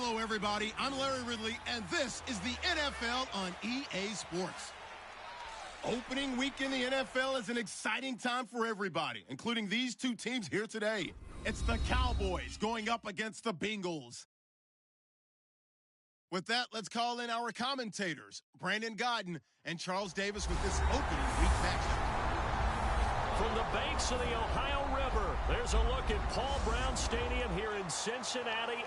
Hello, everybody. I'm Larry Ridley, and this is the NFL on EA Sports. Opening week in the NFL is an exciting time for everybody, including these two teams here today. It's the Cowboys going up against the Bengals. With that, let's call in our commentators, Brandon Godden and Charles Davis, with this opening week matchup. From the banks of the Ohio River, there's a look at Paul Brown Stadium here in Cincinnati.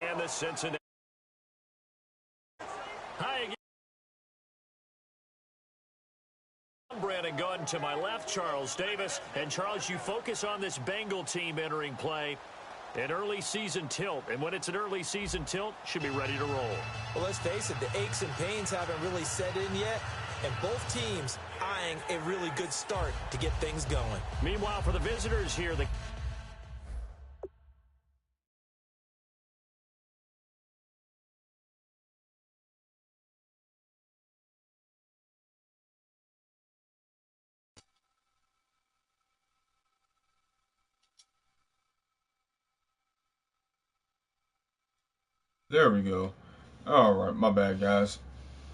And the Cincinnati. Hi again. I'm Brandon Godden, to my left, Charles Davis. And Charles, you focus on this Bengal team entering play. An early season tilt, and when it's an early season tilt, should be ready to roll. Well, let's face it, the aches and pains haven't really set in yet, and both teams eyeing a really good start to get things going. Meanwhile, for the visitors here, There we go. All right, my bad, guys.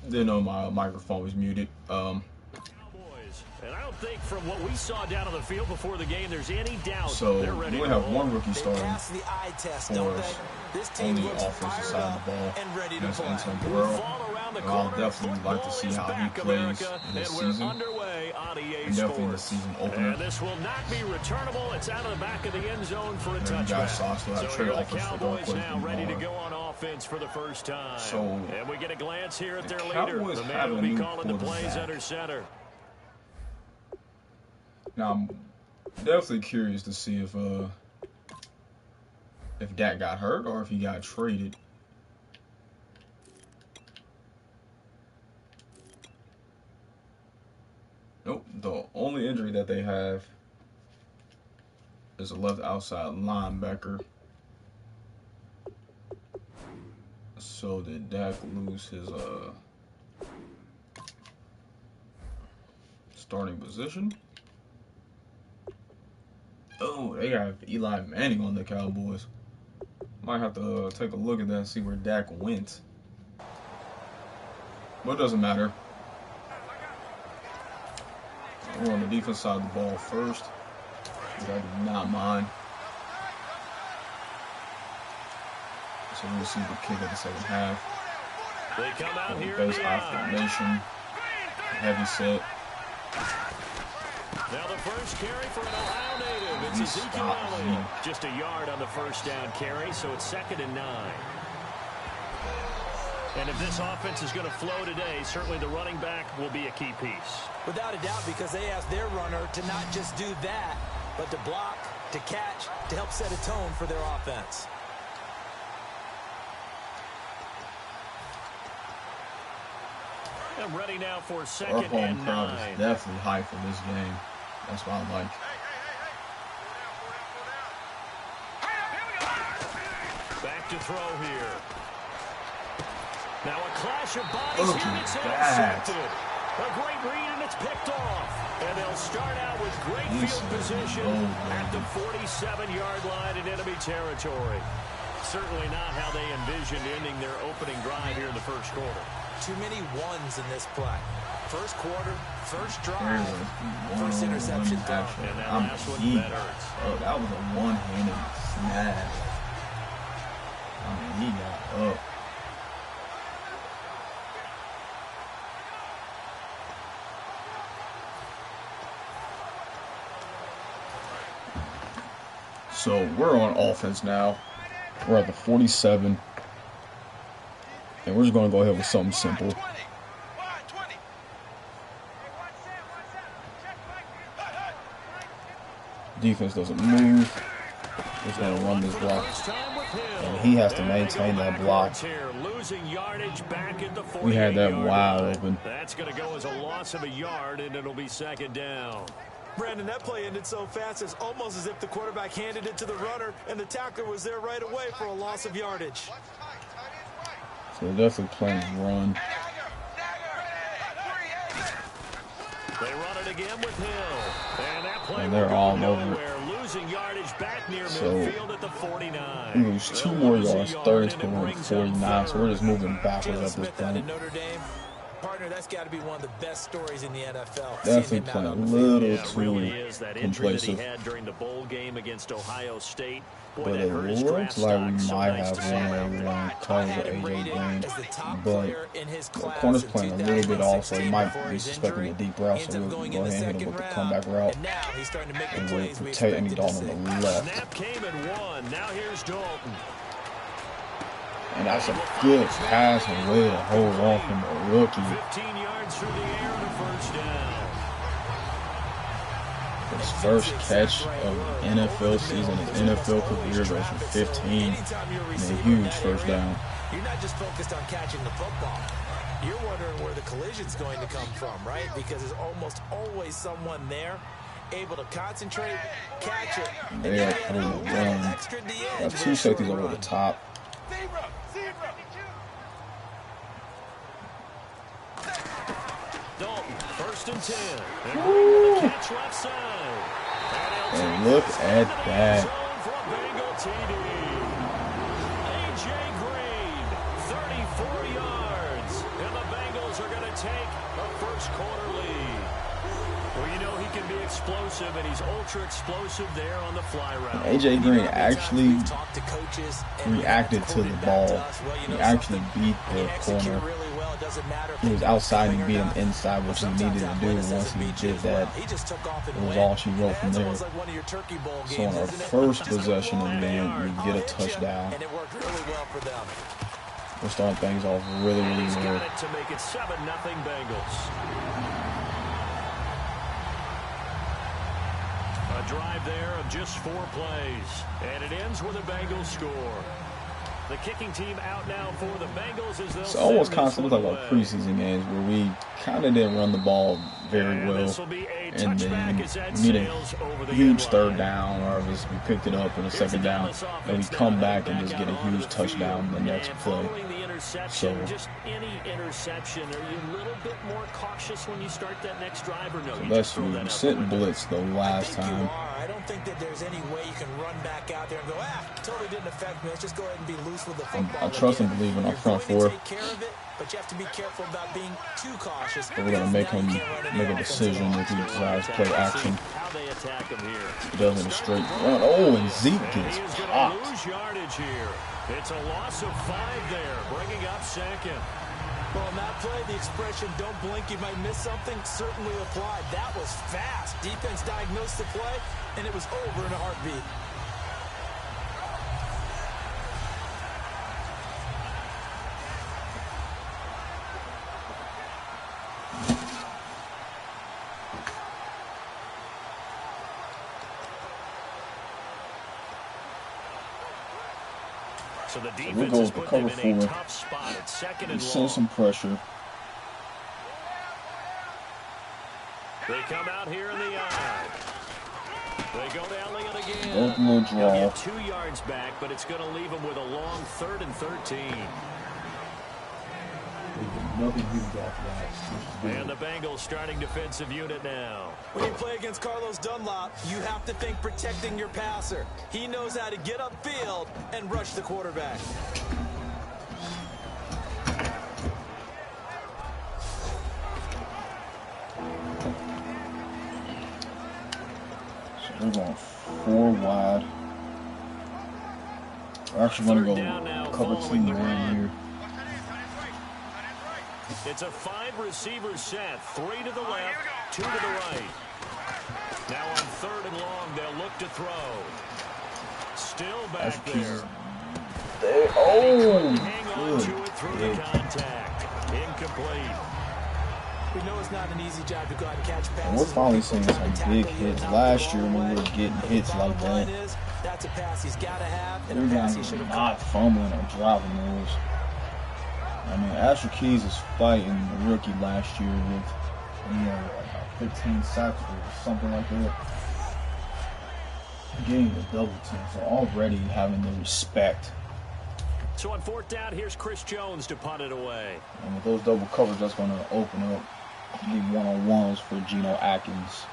Didn't know my microphone was muted. Cowboys, and I don't think from what we saw down on the field before the game, there's any doubt they're ready. We only have one rookie starting pass the eye test, for don't us they? This on team the looks offensive side of the ball. and ready to That's play. Anton Burrow. I'll definitely like to see how he plays in this season, and definitely in the season opener. And this will not be returnable. It's out of the back of the end zone for a touchback. So here are the Cowboys now ready to go on offense for the first time. And we get a glance here at their leader. The man will be calling the plays under center. Now, I'm definitely curious to see if Dak got hurt or if he got traded. Nope, the only injury that they have is a left outside linebacker. So did Dak lose his starting position? Oh, they got Eli Manning on the Cowboys. Might have to take a look at that and see where Dak went. But it doesn't matter. We're on the defense side of the ball first, which I do not mind. So we'll see the kick of the second half. They come out here base high formation, heavy set. Now the first carry for an Ohio native. It's Ezekiel Elliott. Just a yard on the first down carry, so it's 2nd and 9. And if this offense is going to flow today, certainly the running back will be a key piece. Without a doubt, because they asked their runner to not just do that, but to block, to catch, to help set a tone for their offense. I'm ready now for 2nd Our home and 9. crowd is definitely high for this game. That's what I like. Back to throw here. Now a clash of bodies here, and it's intercepted. A great read, and it's picked off. And they'll start out with great field position at the 47-yard line in enemy territory. Certainly not how they envisioned ending their opening drive here in the first quarter. Too many ones in this play. First quarter, first drive, first interception thrown. And that last one better. Oh, that was a one-handed snag. I mean, he got up. So we're on offense now. We're at the 47. And we're just going to go ahead with something simple. Defense doesn't move. He's going to run this block. And he has to maintain that block. We had that wide open. That's going to go as a loss of a yard, and it'll be 2nd down. Brandon, that play ended so fast, it's almost as if the quarterback handed it to the runner, and the tackler was there right away for a loss of yardage. So they're definitely playing run. They run it again with Hill. And that play And they're all over. Losing yardage back near So midfield at the 49. we lose 2 more yards, third and 49. So we're just moving backwards at this point. Partner, that's got to be one of the best stories in the NFL. Definitely playing a little too really is that injury that he complacent. had during the bowl game against Ohio State. Boy, But that it hurt his looks draft like we stock. So might nice have to see him out there. one cover AJ Green. But the corner's playing a little bit off, so he might be suspecting a deep route. So we'll go ahead and hit him with the comeback route. And we'll protect Andy Dalton on the left. Snap came and won. Now here's Dalton. And that's a good pass and way to hold off from the rookie. 15 yards through the air and a first down. His first catch of the NFL season, his NFL career goes for 15 and a huge first down. You're not just focused on catching the football. You're wondering where the collision's going to come from, right? Because there's almost always someone there able to concentrate, catch it, and They are pretty done. Got 2 safeties over the top. Dalton, first and 10. And Green with a catch left side. And look at that. Bengal TD. AJ Green, 34 yards. And the Bengals are going to take a first quarter lead. Well, you know he can be explosive, and he's ultra explosive there on the fly route. AJ Green actually reacted to the ball. He actually beat the corner. He was outside and beat him inside, which he needed to do. Once he did that, it was all she wrote from there. So on our first possession of the game, we get a touchdown. We're starting things off really well. To make it 7-0 Bengals. A drive there of just 4 plays, and it ends with a Bengals score. The kicking team out now for the Bengals as they'll It's almost constantly like our preseason games where we kind of didn't run the ball very well, and then we need a huge third down, or if we picked it up in a second down, then we come back and just get a huge touchdown the next play. So just any interception, are you a little bit more cautious when you start that next drive, or no? Unless we sent blitz the last time. I don't think that there's any way you can run back out there and go, totally didn't affect me. Let's just go ahead and be loose with the football. I trust and believe in our front four. Take care of it, but you have to be careful about being too cautious. But we're gonna make him make a decision if he decides to play action. He does it a straight run. Oh, and Zeke gets popped. It's a loss of 5 there, bringing up second. Well, on that play, the expression, don't blink, you might miss something, certainly applied. That was fast. Defense diagnosed the play, and it was over in a heartbeat. So the defense we'll go with the cover in a 4. tough spot at second and Send long. some pressure. They come out here in the eye. They go to Elliott again. Both little draw. They'll get 2 yards back, but it's going to leave them with a long 3rd and 13. Nothing huge after that. And the Bengals starting defensive unit now. When you play against Carlos Dunlop, you have to think protecting your passer. He knows how to get upfield and rush the quarterback. So we're going 4 wide. We're actually going to go cover 2 man here. It's a 5-receiver set. 3 to the left, 2 to the right. Now on 3rd and long, they'll look to throw. Still back there. Oh, hang on to it through the contact. Incomplete. We know it's not an easy job to go out and catch passes. We're finally seeing some big hits. Last year when we were getting hits like that, that's a pass he's got to have, and we're a pass he should have not fumbling or dropping those. I mean, Asher Keys is fighting the rookie last year with, like 15 sacks or something like that. Getting the double team, so already having the respect. So on 4th down, here's Chris Jones to punt it away. And with those double covers, that's going to open up The one-on-ones for Geno Atkins.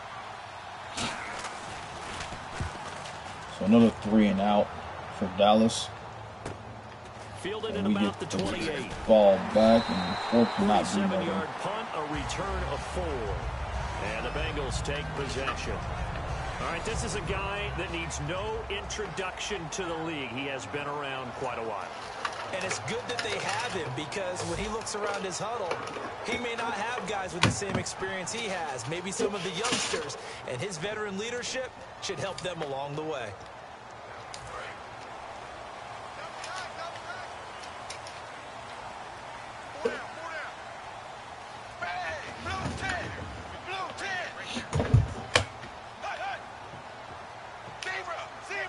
So another 3 and out for Dallas. Fielded And in we about get the the 28. ball back, and fourth not being 47-yard punt, a return of 4. And the Bengals take possession. All right, this is a guy that needs no introduction to the league. He has been around quite a while. And it's good that they have him, because when he looks around his huddle, he may not have guys with the same experience he has. Maybe some of the youngsters, and his veteran leadership should help them along the way.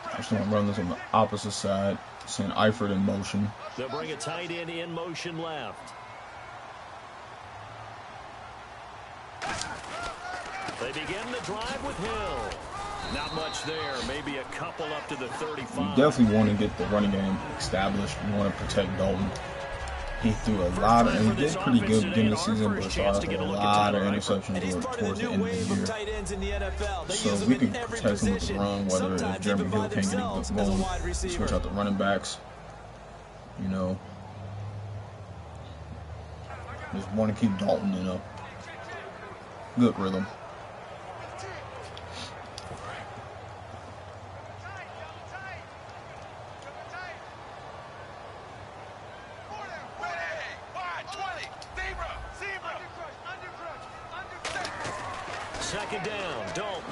I'm just going to run this on the opposite side. Send Eifert in motion. They'll bring a tight end in motion left. They begin the drive with Hill. Not much there. Maybe a couple up to the 35. You definitely want to get the running game established. You want to protect Dalton. He threw a lot of, and he did pretty good beginning of the season, but saw a lot of interceptions towards the end of the year. So we can protect him with the run, whether if Jeremy Hill can't get it going, switch out the running backs. You know, just want to keep Dalton in a good rhythm. Second down, Dalton.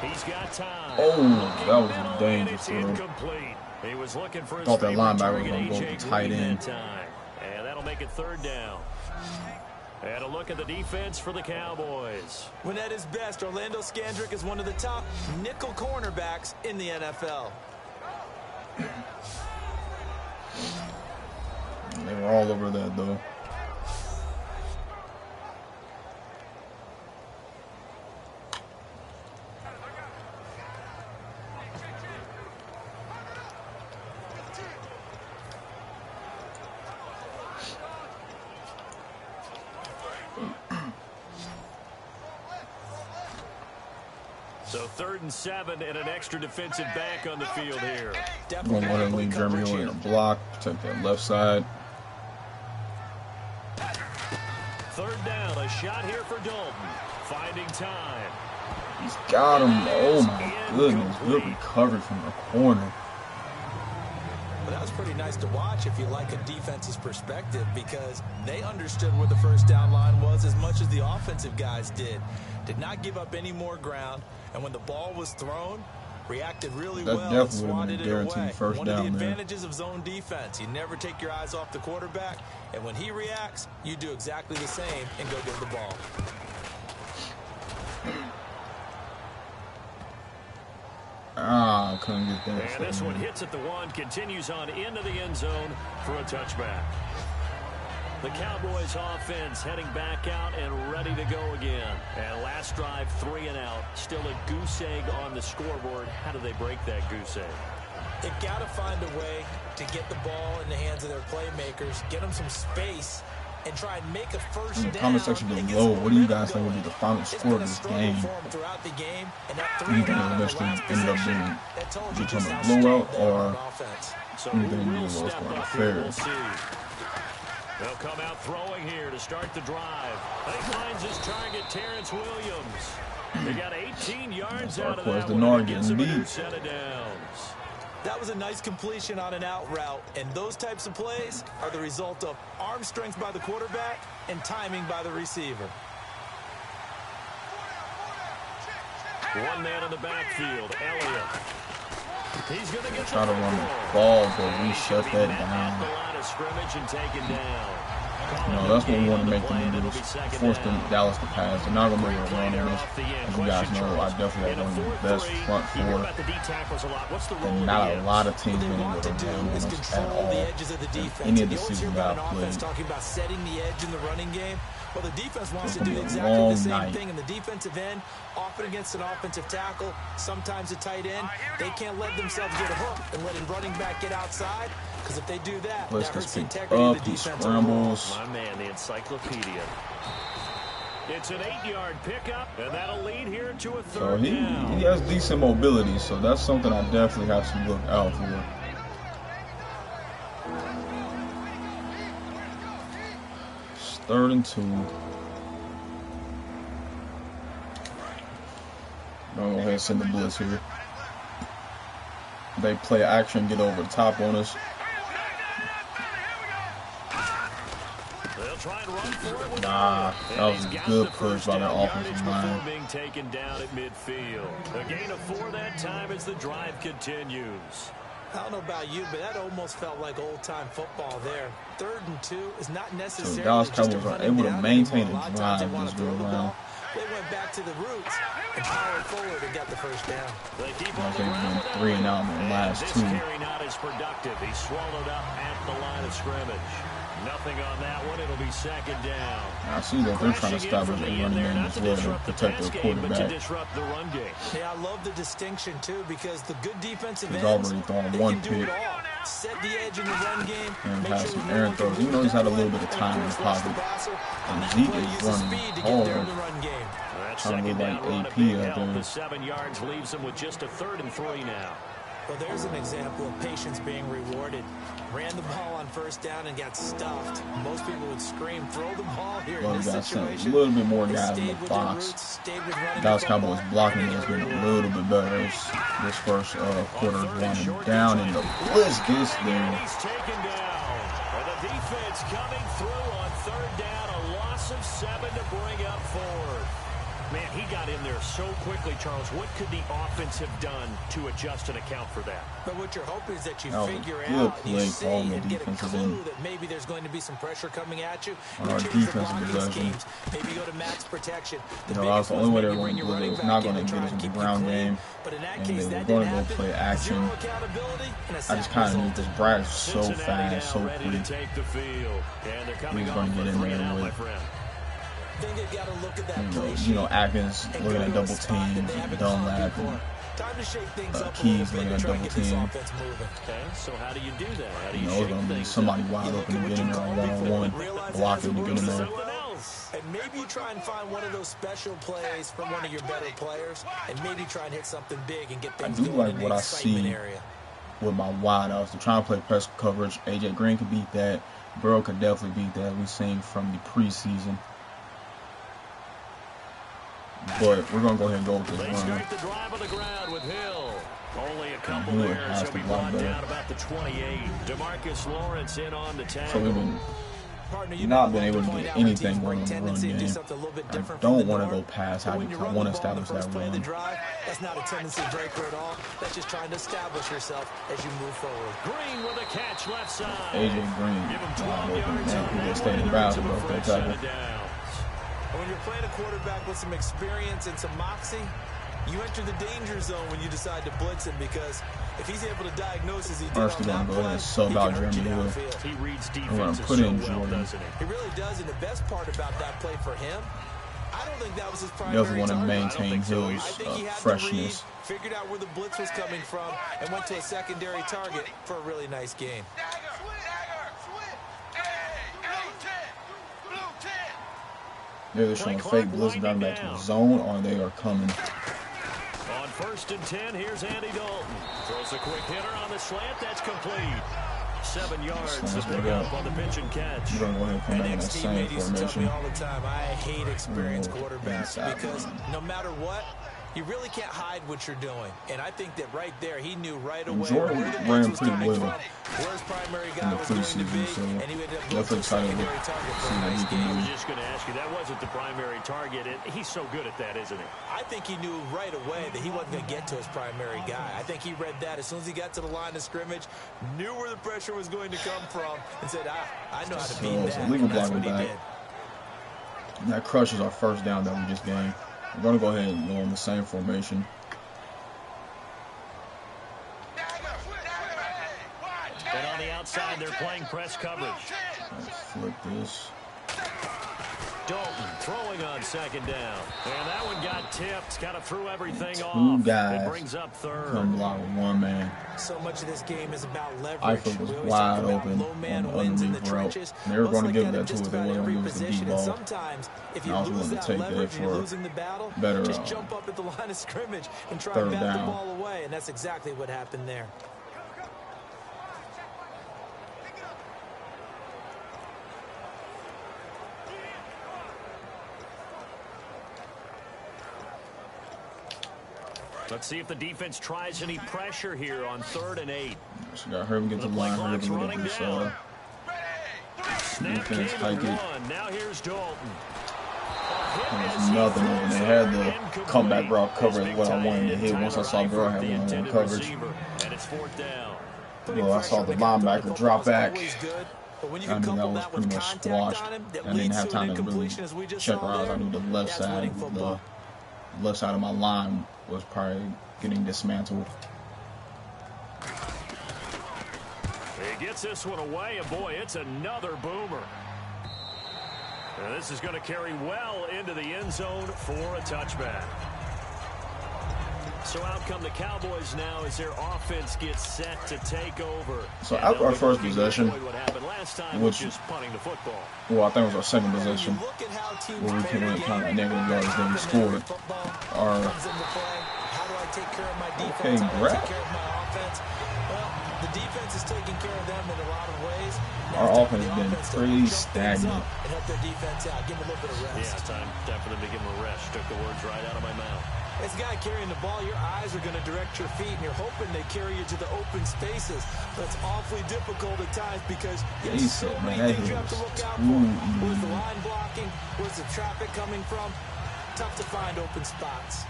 He's got time. Oh, that was a dangerous throw. Incomplete. He was looking for his Thought that linebacker was target, going to go A.J. tight Green end. that time. And that'll make it third down. And a look at the defense for the Cowboys. When at his best, Orlando Scandrick is one of the top nickel cornerbacks in the NFL. They were all over that, though. So 3rd and 7 and an extra defensive back on the field here. Going to let him leave Jeremy Hill in a block, protect that left side. 3rd down, a shot here for Dalton. Finding time. He's got him. Oh my goodness, good recovery from the corner. But that was pretty nice to watch if you like a defense's perspective, because they understood where the first down line was as much as the offensive guys did. Did not give up any more ground, and when the ball was thrown, reacted really well and swatted it away. One of the advantages of zone defense, you never take your eyes off the quarterback, and when he reacts, you do exactly the same and go get the ball. Ah, couldn't get that. And this one hits at the 1, continues on into the end zone for a touchback. The Cowboys offense heading back out and ready to go again. And last drive, 3 and out. Still a goose egg on the scoreboard. How do they break that goose egg? They've got to find a way to get the ball in the hands of their playmakers, get them some space, and try and make a first down. In the comment section below, what do you guys think will be the final score of this game? Do you think it'll eventually end up become a blowout, or do you think it'll be a low-scoring affair? They'll come out throwing here to start the drive. He finds his target, Terrence Williams. They got 18 yards out of that one and gets him a new set of downs. That was a nice completion on an out route, and those types of plays are the result of arm strength by the quarterback and timing by the receiver. One man in the backfield, Elliott. He's going to get try to run the ball, but we shut that down. The line of scrimmage and taken down. No, that's what we want to make them do, is force Dallas to pass. They're not going to be able to run on this. As you guys know, I definitely have one of the best front four. And not a lot of teams been able to run on us at all. Any of the seasons that I've played. Talking about setting the edge in the running game. Well, the defense wants to do exactly the same thing in the defensive end, often against an offensive tackle, sometimes a tight end. They can't let themselves get a hook and let a running back get outside, because if they do that, that hurts the integrity of the defense. Scrambles. My man, the encyclopedia. It's an 8-yard pickup, and that'll lead here to a So third down. he has decent mobility, so that's something I definitely have to look out for. It's 3rd and 2. I'm gonna go ahead and send the blitz here. They play action, get over the top on us. Nah, that was a good push by the offensive line. Being taken down at midfield. A gain of 4 that time as the drive continues. I don't know about you, but that almost felt like old-time football there. 3rd and 2 is not necessarily. So Dallas Cowboys are able to maintain a drive this go around. They went back to the roots and powered forward and got the first down. They keep on the ground 3 and out in the last 2. Carry not as productive. He swallowed up at the line of scrimmage. Nothing on that one. It'll be 2nd down. I see that they're trying to establish a running game as well to protect their quarterback. To disrupt the run game. Yeah, I love the distinction too because the good defensive he's ends, already thrown 1 pick. Set the edge in the run game. And has some errant throws. Even though he's had a little bit of time in the pocket. And Zeke is running hard. Trying to look like AP out there. The 7 yards leaves him with just a 3rd and 3 now. Well, there's an example of patience being rewarded. Ran the ball on 1st down and got stuffed. Most people would scream, throw the ball here in this situation. A little bit more guys in the box. Dallas Cowboys blocking has been a little bit better this first quarter, running down, and the blitz gets there. He's taken down. And the defense coming through on 3rd down. A loss of 7 to bring up 4th. Man, he got in there so quickly, Charles. What could the offense have done to adjust and account for that? But what you're hoping is that you figure out, you see and get a clue that maybe there's going to be some pressure coming at you. On our defensive possession. Maybe go to max protection. That's the only way they're going to do it. It's not going to get us in the ground game. And they were going to go play action. I just kind of knew this Brad's so fast, so quick. He's going to get in there anyway. You know, Atkins looking at double teams, Dunlap, Keys looking at double team. Okay, so how do you do that? You know, it's going to be somebody wide open to get in there on one-on-one, blocking to get in there. And maybe you try and find one of those special plays from one of your better players, and maybe try and hit something big and get things going in the excitement area. With my wideouts, to try and play press coverage. AJ Green could beat that. Burrow could definitely beat that. We've seen from the preseason. But we're going to go ahead and go with this run. They start the drive on the ground with Hill. Only a couple errors. He'll be brought down about the 28. DeMarcus Lawrence in on the tackle. So we've been not been able to get anything going on the run game. I don't want to go past how I want to establish that run. That's not a tendency breaker at all. That's just trying to establish yourself as you move forward. Green with a catch left side. AJ Green wide open, man. He just stayed in bounds about that tackle. When you're playing a quarterback with some experience and some moxie, you enter the danger zone when you decide to blitz him, because if he's able to diagnose as he did First, on that go play, ahead and sub out Jeremy Hill. He reads I'm going defense to put in so well, Jordan. doesn't he? He really does, and the best part about that play for him, I don't think that was his primary definitely want to maintain Hill's freshness. Figured out where the blitz was coming from and went to a secondary target for a really nice gain. They're showing fake blitz down back to the zone, or they are coming. On 1st and 10, here's Andy Dalton. Throws a quick hitter on the slant. That's complete. 7 yards to pick up on the pitch and catch. You're going to go ahead and come back in that same formation. All the time. I hate experienced quarterbacks because no matter what, you really can't hide what you're doing. And I think that right there, he knew right away Jordan where the ran was pretty well where his primary in guy the was going to be, preseason, so and he ended up definitely excited to see what he can I was do. just going to ask you, that wasn't the primary target. He's so good at that, isn't he? I think he knew right away that he wasn't going to get to his primary guy. I think he read that as soon as he got to the line of scrimmage, knew where the pressure was going to come from, and said, I know how to beat that. So legal That's block what he back. did. And that crushes our first down that we just gained. We're going to go ahead and go in the same formation. And on the outside, they're playing press coverage. Let's flip this. Dalton throwing on on second down. And that one got tipped. Kind of threw everything off. Two guys it brings up third. come block with one man. So much of this game is about leverage. Eifert was wide open on the underneath route. They were going to give that to us. They weren't going to give us the deep ball. Sometimes, if you I was lose willing to that take leverage, that you're for losing the battle. better. Just jump up at the line of scrimmage and try to bat the ball away, and that's exactly what happened there. Let's see if the defense tries any pressure here on 3rd and 8. So got her get the line, her get this defense hike it. Now here's Dalton. There's nothing over there. Had the comeback route coverage what I wanted to hit. Once I saw Burrow have one coverage. And it's 4th down. Well, I saw the linebacker drop back. I knew that was pretty much squashed. I didn't have time to really check her out. I knew the left side of my line was probably getting dismantled. He gets this one away, and boy, it's another boomer. And this is going to carry well into the end zone for a touchback. So out come the Cowboys now as their offense gets set to take over. So after our first possession, which, well, I think it was our second possession, where we came in kind of negative yards, then we scored. Our okay, grab. The defense is taking care of them in a lot of ways. Our offense has been pretty stagnant. Help their defense out. Give them a little bit of rest. Yeah, it's time for them to give them a rest. Took the words right out of my mouth. As a guy carrying the ball, your eyes are going to direct your feet, and you're hoping they carry you to the open spaces. But it's awfully difficult at times because there's so many things you have to look out for. Where's the line blocking? Where's the traffic coming from? Tough to find open spots.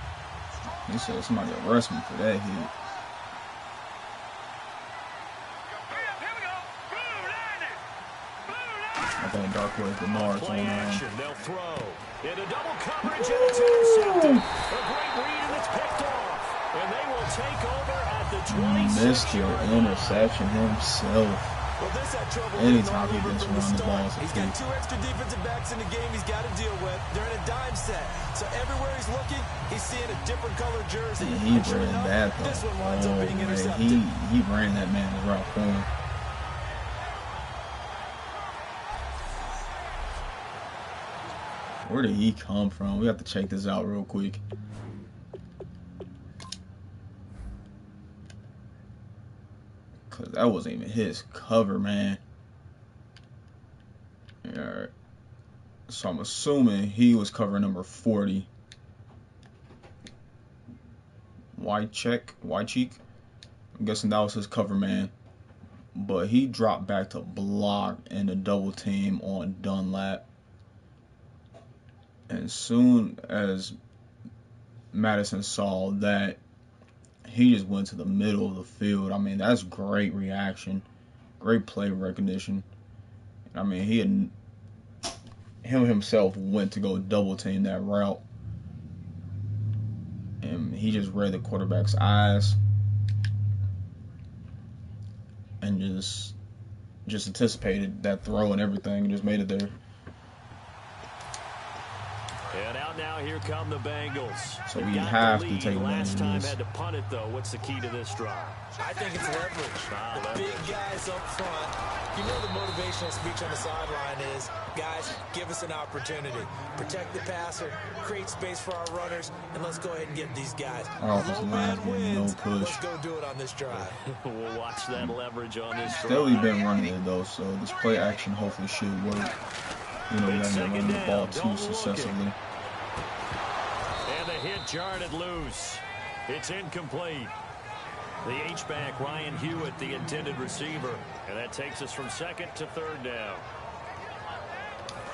He said somebody arrest me for that hit. I think Dark Horse Bernard's on action. They'll throw into double coverage, and it's intercepted. A great read, and it's picked off. And they will take over at the 26. Mr. Interception himself. Well, this had trouble anytime he gets around the ball. He's got 2 extra defensive backs in the game he's got to deal with. They're in a dime set. So everywhere he's looking, he's seeing a different color jersey. And he ran that, though. This one winds up being intercepted. He ran that man route for him. Where did he come from? We have to check this out real quick. Cause that wasn't even his cover, man. Alright. So I'm assuming he was cover number 40. White cheek. I'm guessing that was his cover man. But he dropped back to block in a double team on Dunlap. And soon as Madison saw that, he just went to the middle of the field. I mean, that's great reaction, great play recognition. I mean, him himself went to go double team that route, and he just read the quarterback's eyes and just anticipated that throw and everything, and just made it there. And out now, here come the Bengals. So we have to take last time had to punt it, though. What's the key to this drive? I think it's leverage. The big guys up front. You know the motivational speech on the sideline is, guys, give us an opportunity. Protect the passer, create space for our runners, and let's go ahead and get these guys. Our offensive line wins. No push. Let's go do it on this drive. We'll watch that leverage on this drive. Still, we've been running it, though, so this play action hopefully should work. You know, we haven't been running the ball too successfully. And the hit jarred it loose. It's incomplete. The H-back, Ryan Hewitt, the intended receiver. And that takes us from 2nd to 3rd down.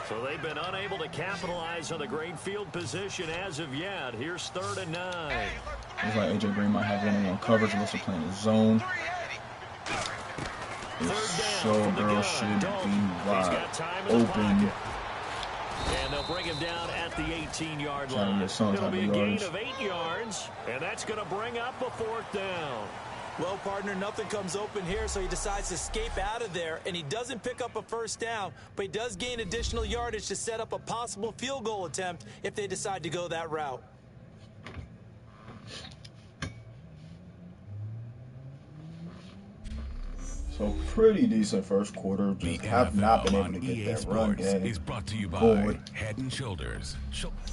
So they've been unable to capitalize on the great field position as of yet. Here's 3rd and 9. Looks like A.J. Green might have one-on-one coverage unless they're playing the zone. So girl should be wide open. And they'll bring him down at the 18-yard line. It'll be a gain of 8 yards, and that's going to bring up a 4th down. Well, partner, nothing comes open here, so he decides to escape out of there, and he doesn't pick up a first down, but he does gain additional yardage to set up a possible field goal attempt if they decide to go that route. So pretty decent first quarter. Just have not been able to get that run game is brought to you by forward. Head and Shoulders.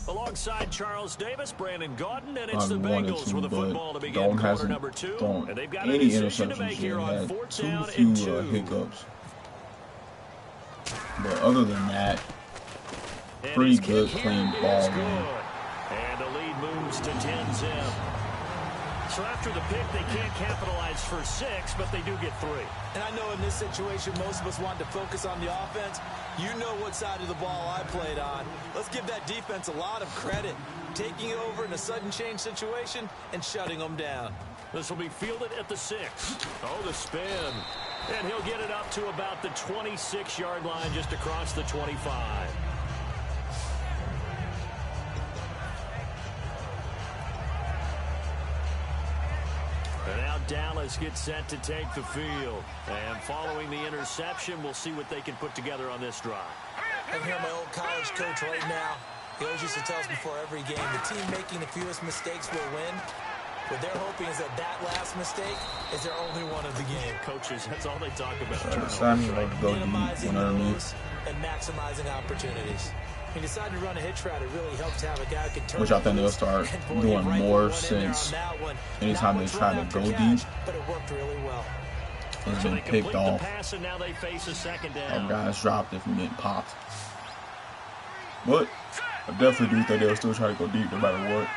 Alongside Charles Davis, Brandon Gaudin, and it's the Bengals with the football to begin quarter number 2. And they've got a decision to make here on 4th down and 2. Hiccups. But other than that, pretty good, clean ball game. And the lead moves to 10-zip. So after the pick, they can't capitalize for 6, but they do get 3. And I know in this situation, most of us want to focus on the offense. You know what side of the ball I played on. Let's give that defense a lot of credit. Taking over in a sudden change situation and shutting them down. This will be fielded at the 6. Oh, the spin. And he'll get it up to about the 26-yard line, just across the 25. And now Dallas gets set to take the field. And following the interception, we'll see what they can put together on this drive. I hear my old college coach right now. He always used to tell us before every game, the team making the fewest mistakes will win. What they're hoping is that last mistake is their only one of the game. Coaches, that's all they talk about. Minimizing those and maximizing opportunities. He decided to run a hitch route. It really helps to have a guy who can turn. Which I think they'll start doing more since anytime they try to go deep, but it worked really well. It's been picked off. And now they face a second down. Guys dropped it from getting popped. But I definitely do think they'll still try to go deep no matter what.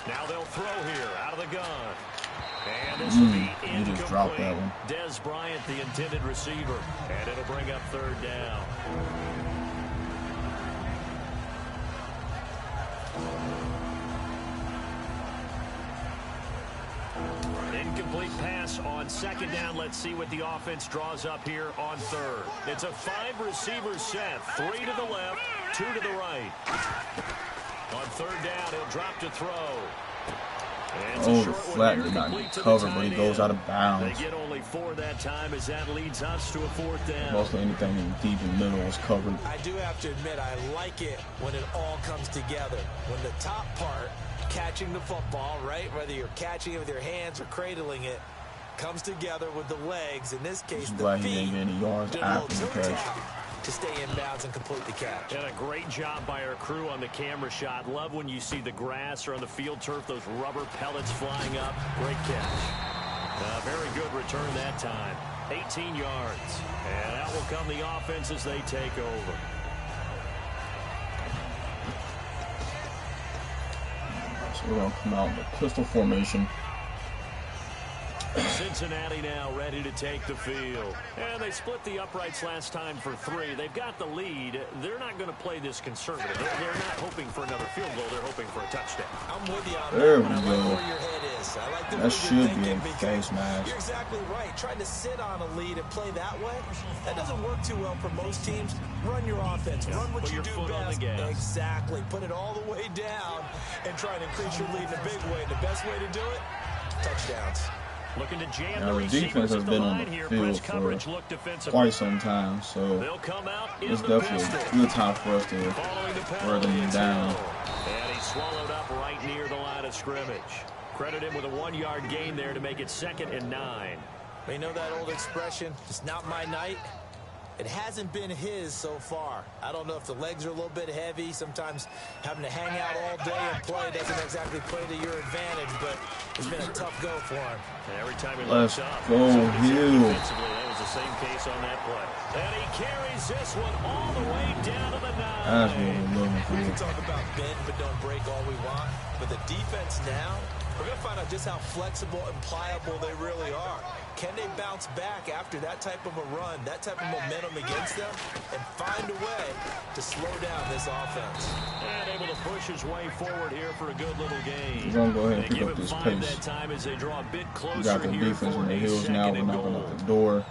Now they'll throw here out of the gun. And this will be incomplete. Just dropped that one. Des Bryant, the intended receiver. And it'll bring up 3rd down. Incomplete pass on 2nd down. Let's see what the offense draws up here on 3rd. It's a 5-receiver set. 3 to the left, 2 to the right. On 3rd down, he'll drop to throw. Oh, the flat did not get covered, but he goes out of bounds. They get only 4 that time as that leads us to a 4th down. Mostly anything in deep in the middle was covered. I do have to admit, I like it when it all comes together. When the top part, catching the football, right, whether you're catching it with your hands or cradling it, comes together with the legs. In this case, the feet. He didn't get any yards after the catch to stay in bounds and complete the catch. And a great job by our crew on the camera shot. Love when you see the grass or on the field turf, those rubber pellets flying up. Great catch. Very good return that time. 18 yards. And out will come the offense as they take over. So we're going to come out in the pistol formation. Cincinnati now ready to take the field. And they split the uprights last time for 3. They've got the lead. They're not going to play this conservative. They're not hoping for another field goal. They're hoping for a touchdown. I'm with you on there that. We go. I like where your head is. I like the that should be a face mask. You're exactly right. Trying to sit on a lead and play that way, that doesn't work too well for most teams. Run your offense. Run what you do best. Exactly. Put it all the way down and try and increase your lead in a big way. The best way to do it, touchdowns. Looking to jam now, the defense has been on the field for quite some time, so it's definitely a good time for us to wear them down. And he swallowed up right near the line of scrimmage. Credit him with a 1-yard gain there to make it 2nd and 9. You know that old expression, it's not my night? It hasn't been his so far. I don't know if the legs are a little bit heavy. Sometimes having to hang out all day and play doesn't exactly play to your advantage, but it's been a tough go for him. And every time he Let's looks up, go, Hill. That was the same case on that play. And he carries this one all the way down to the 9. That's what we're looking for. We can talk about bend but don't break all we want, but the defense now, we're going to find out just how flexible and pliable they really are. Can they bounce back after that type of a run, that type of momentum against them, and find a way to slow down this offense? And able to push his way forward here for a good little game. We're going to go ahead and pick up this pace. That time as they draw a bit closer. We got the defense in the hills now. We're knocking at the door.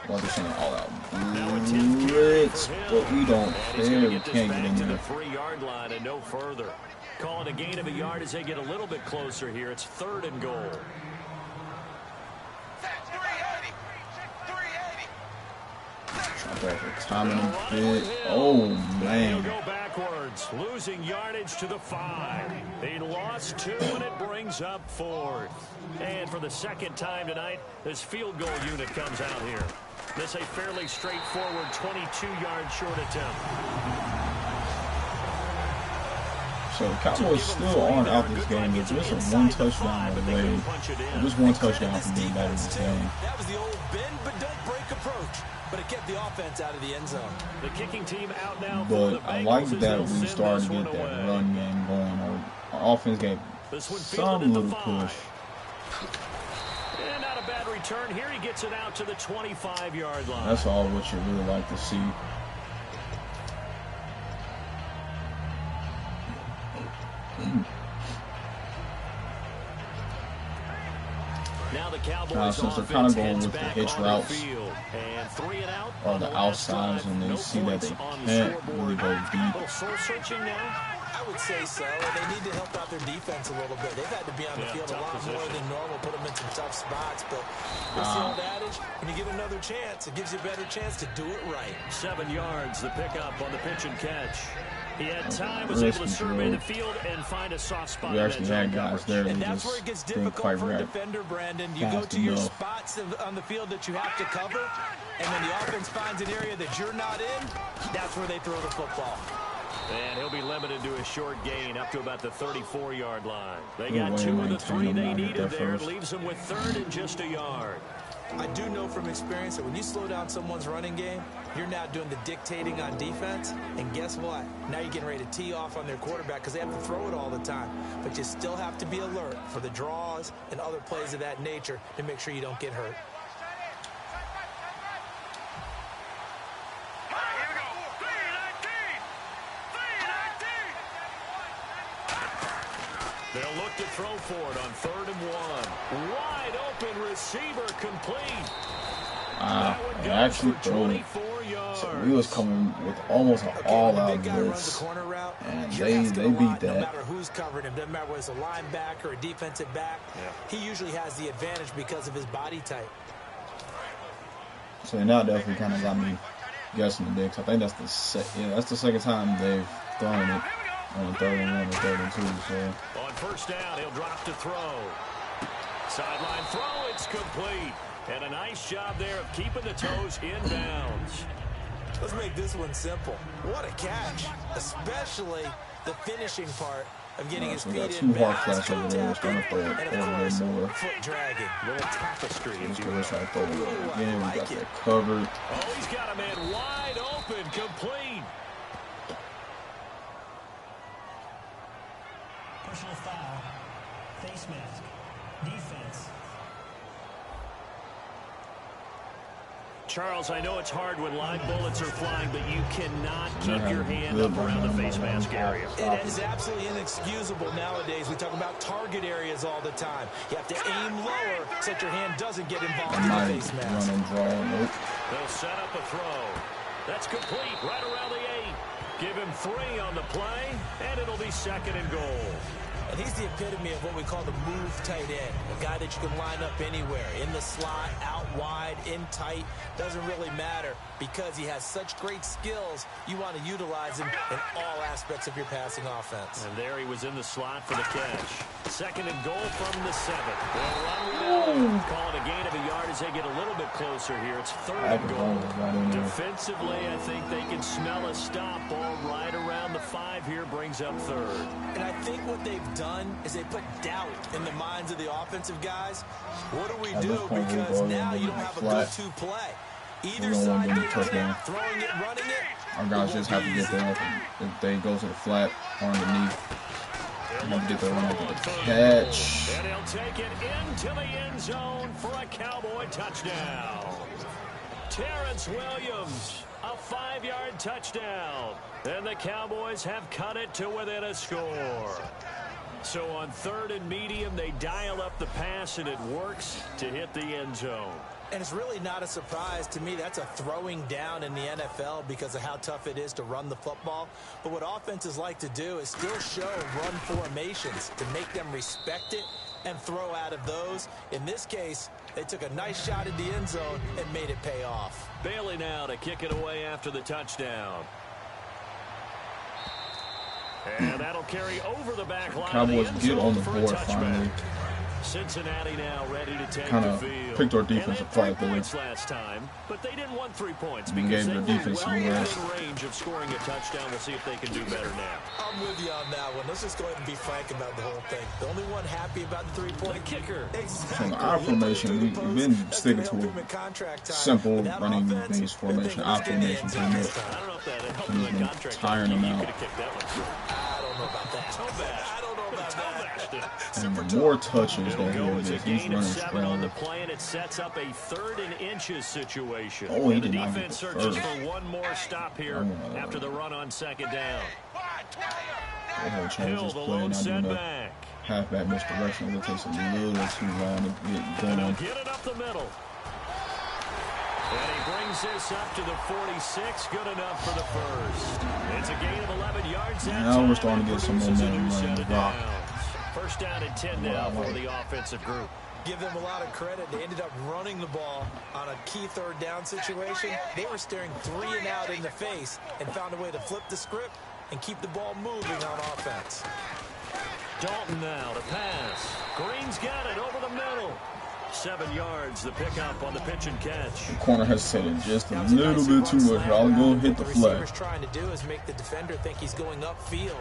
While they're saying all out blitz, but we don't care. We can't get in there. 3-yard line and no further. Call it a gain of a yard as they get a little bit closer here. It's 3rd and goal. Oh, man. He'll go backwards, losing yardage to the 5. He lost 2, and it brings up 4th. And for the second time tonight, this field goal unit comes out here. This a fairly straightforward 22-yard short attempt. So the Cowboys still aren't out this game. It's just a one touchdown away. Just one touchdown from being out of this game. That was the old bend but don't break approach, but it kept the offense out of the end zone. The kicking team out now. But I like that we started to get that run game going. Our offense gave some little push. And not a bad return here. He gets it out to the 25-yard line. That's all what you really like to see. Now the Cowboys since they're kind of going with the hitch routes or the outsides, and they see that they can't really go deep. Searching now. I would say so. They need to help out their defense a little bit. They've had to be on the field a lot more than normal, put them in some tough spots. But what's the old adage? When you get another chance, it gives you a better chance to do it right. 7 yards, the pickup on the pitch and catch. He had time, was able to survey the field and find a soft spot. We actually had guys there. And that's where it gets difficult for a defender, Brandon. You go to your spots on the field that you have to cover, and when the offense finds an area that you're not in, that's where they throw the football. And he'll be limited to a short gain up to about the 34-yard line. They got 2 of the 3 they needed there. It leaves them with 3rd and just a yard. I do know from experience that when you slow down someone's running game, you're now doing the dictating on defense. And guess what? Now you're getting ready to tee off on their quarterback because they have to throw it all the time. But you still have to be alert for the draws and other plays of that nature to make sure you don't get hurt. They'll look to throw for it on 3rd and 1. Wide open receiver complete. They actually threw it. So we was coming with almost an all-out blitz, and they beat that. No matter who's covering him, doesn't matter whether it's a linebacker or a defensive back, he usually has the advantage because of his body type. So now definitely kind of got me guessing the day. I think that's the second time they've thrown it on 3rd and 1 or 3rd and 2. So. On 1st down, he'll drop to throw. Sideline throw, it's complete. And a nice job there of keeping the toes inbounds. Let's make this one simple. What a catch, especially the finishing part of getting his feet in bounds. Over there. And of course, foot dragging. Little tapestry, if you will. Again, we got that covered. Oh, he's got a man wide open, complete. Personal foul, face mask, defense. Charles, I know it's hard when live bullets are flying, but you cannot keep your hand up around the face mask area. It is absolutely inexcusable nowadays. We talk about target areas all the time. You have to aim lower so that your hand doesn't get involved in the face mask. They'll set up a throw. That's complete right around the 8. Give him 3 on the play, and it'll be 2nd and goal. And he's the epitome of what we call the move tight end, a guy that you can line up anywhere, in the slot, out wide, in tight, doesn't really matter because he has such great skills. You want to utilize him in all aspects of your passing offense. And there he was in the slot for the catch. 2nd and goal from the 7. They'll run without. Call it a gain of a yard as they get a little bit closer here. It's 3rd and goal. Defensively, I think they can smell a stop ball right around the 5 here, brings up 3rd. And I think what they've done is they put doubt in the minds of the offensive guys. What do we do? Because now you don't have a go-to play. Either side they can, throwing it, running it. Our guys just have to get there. If they go to the flat or underneath, they have to get there run over the catch. And he'll take it into the end zone for a Cowboy touchdown. Terrence Williams, a 5-yard touchdown. And the Cowboys have cut it to within a score. So on 3rd and medium, they dial up the pass, and it works to hit the end zone. And it's really not a surprise to me. That's a throwing down in the NFL because of how tough it is to run the football. But what offenses like to do is still show run formations to make them respect it and throw out of those. In this case, they took a nice shot at the end zone and made it pay off. Bailey now to kick it away after the touchdown. And that'll carry over the back line. Cowboys get on the board finally. Cincinnati now ready to take kind the of field. picked our defensive fight there. Last time, but they didn't want 3 points We because gave they the were defense well some rest. within range of scoring a touchdown. We'll see if they can do better now. I'm with you on that one. Let's just go ahead and be frank about the whole thing. The only one happy about the 3-point kicker. Exactly. From our formation, we've been sticking to a simple running base formation, our formation pretty much. I don't know if that helped We've the been contract. tiring them You out. could have kicked that one. I don't know about that. I don't know about that. And the more touches It'll that go he as a gets, he's gain running of 7 on the strong. play, and it sets up a 3rd and inches situation. Oh, he the did not get defense the searches first. for one more stop here after the run on 2nd down. They have Hill, changes the play, lone not doing that setback. halfback misdirection. It takes a little too long to get And he'll going. get it up the middle. And he brings this up to the 46. Good enough for the first. It's a gain of 11 yards. Now we're starting to get some momentum running the rock. First down and 10 now for the offensive group. Give them a lot of credit. They ended up running the ball on a key 3rd down situation. They were staring 3 and out in the face and found a way to flip the script and keep the ball moving on offense. Dalton now to pass. Green's got it over the middle. 7 yards, the pickup on the pitch and catch. The corner hesitated just a little bit too much. I'll go hit the flag. What the receiver's trying to do is make the defender think he's going upfield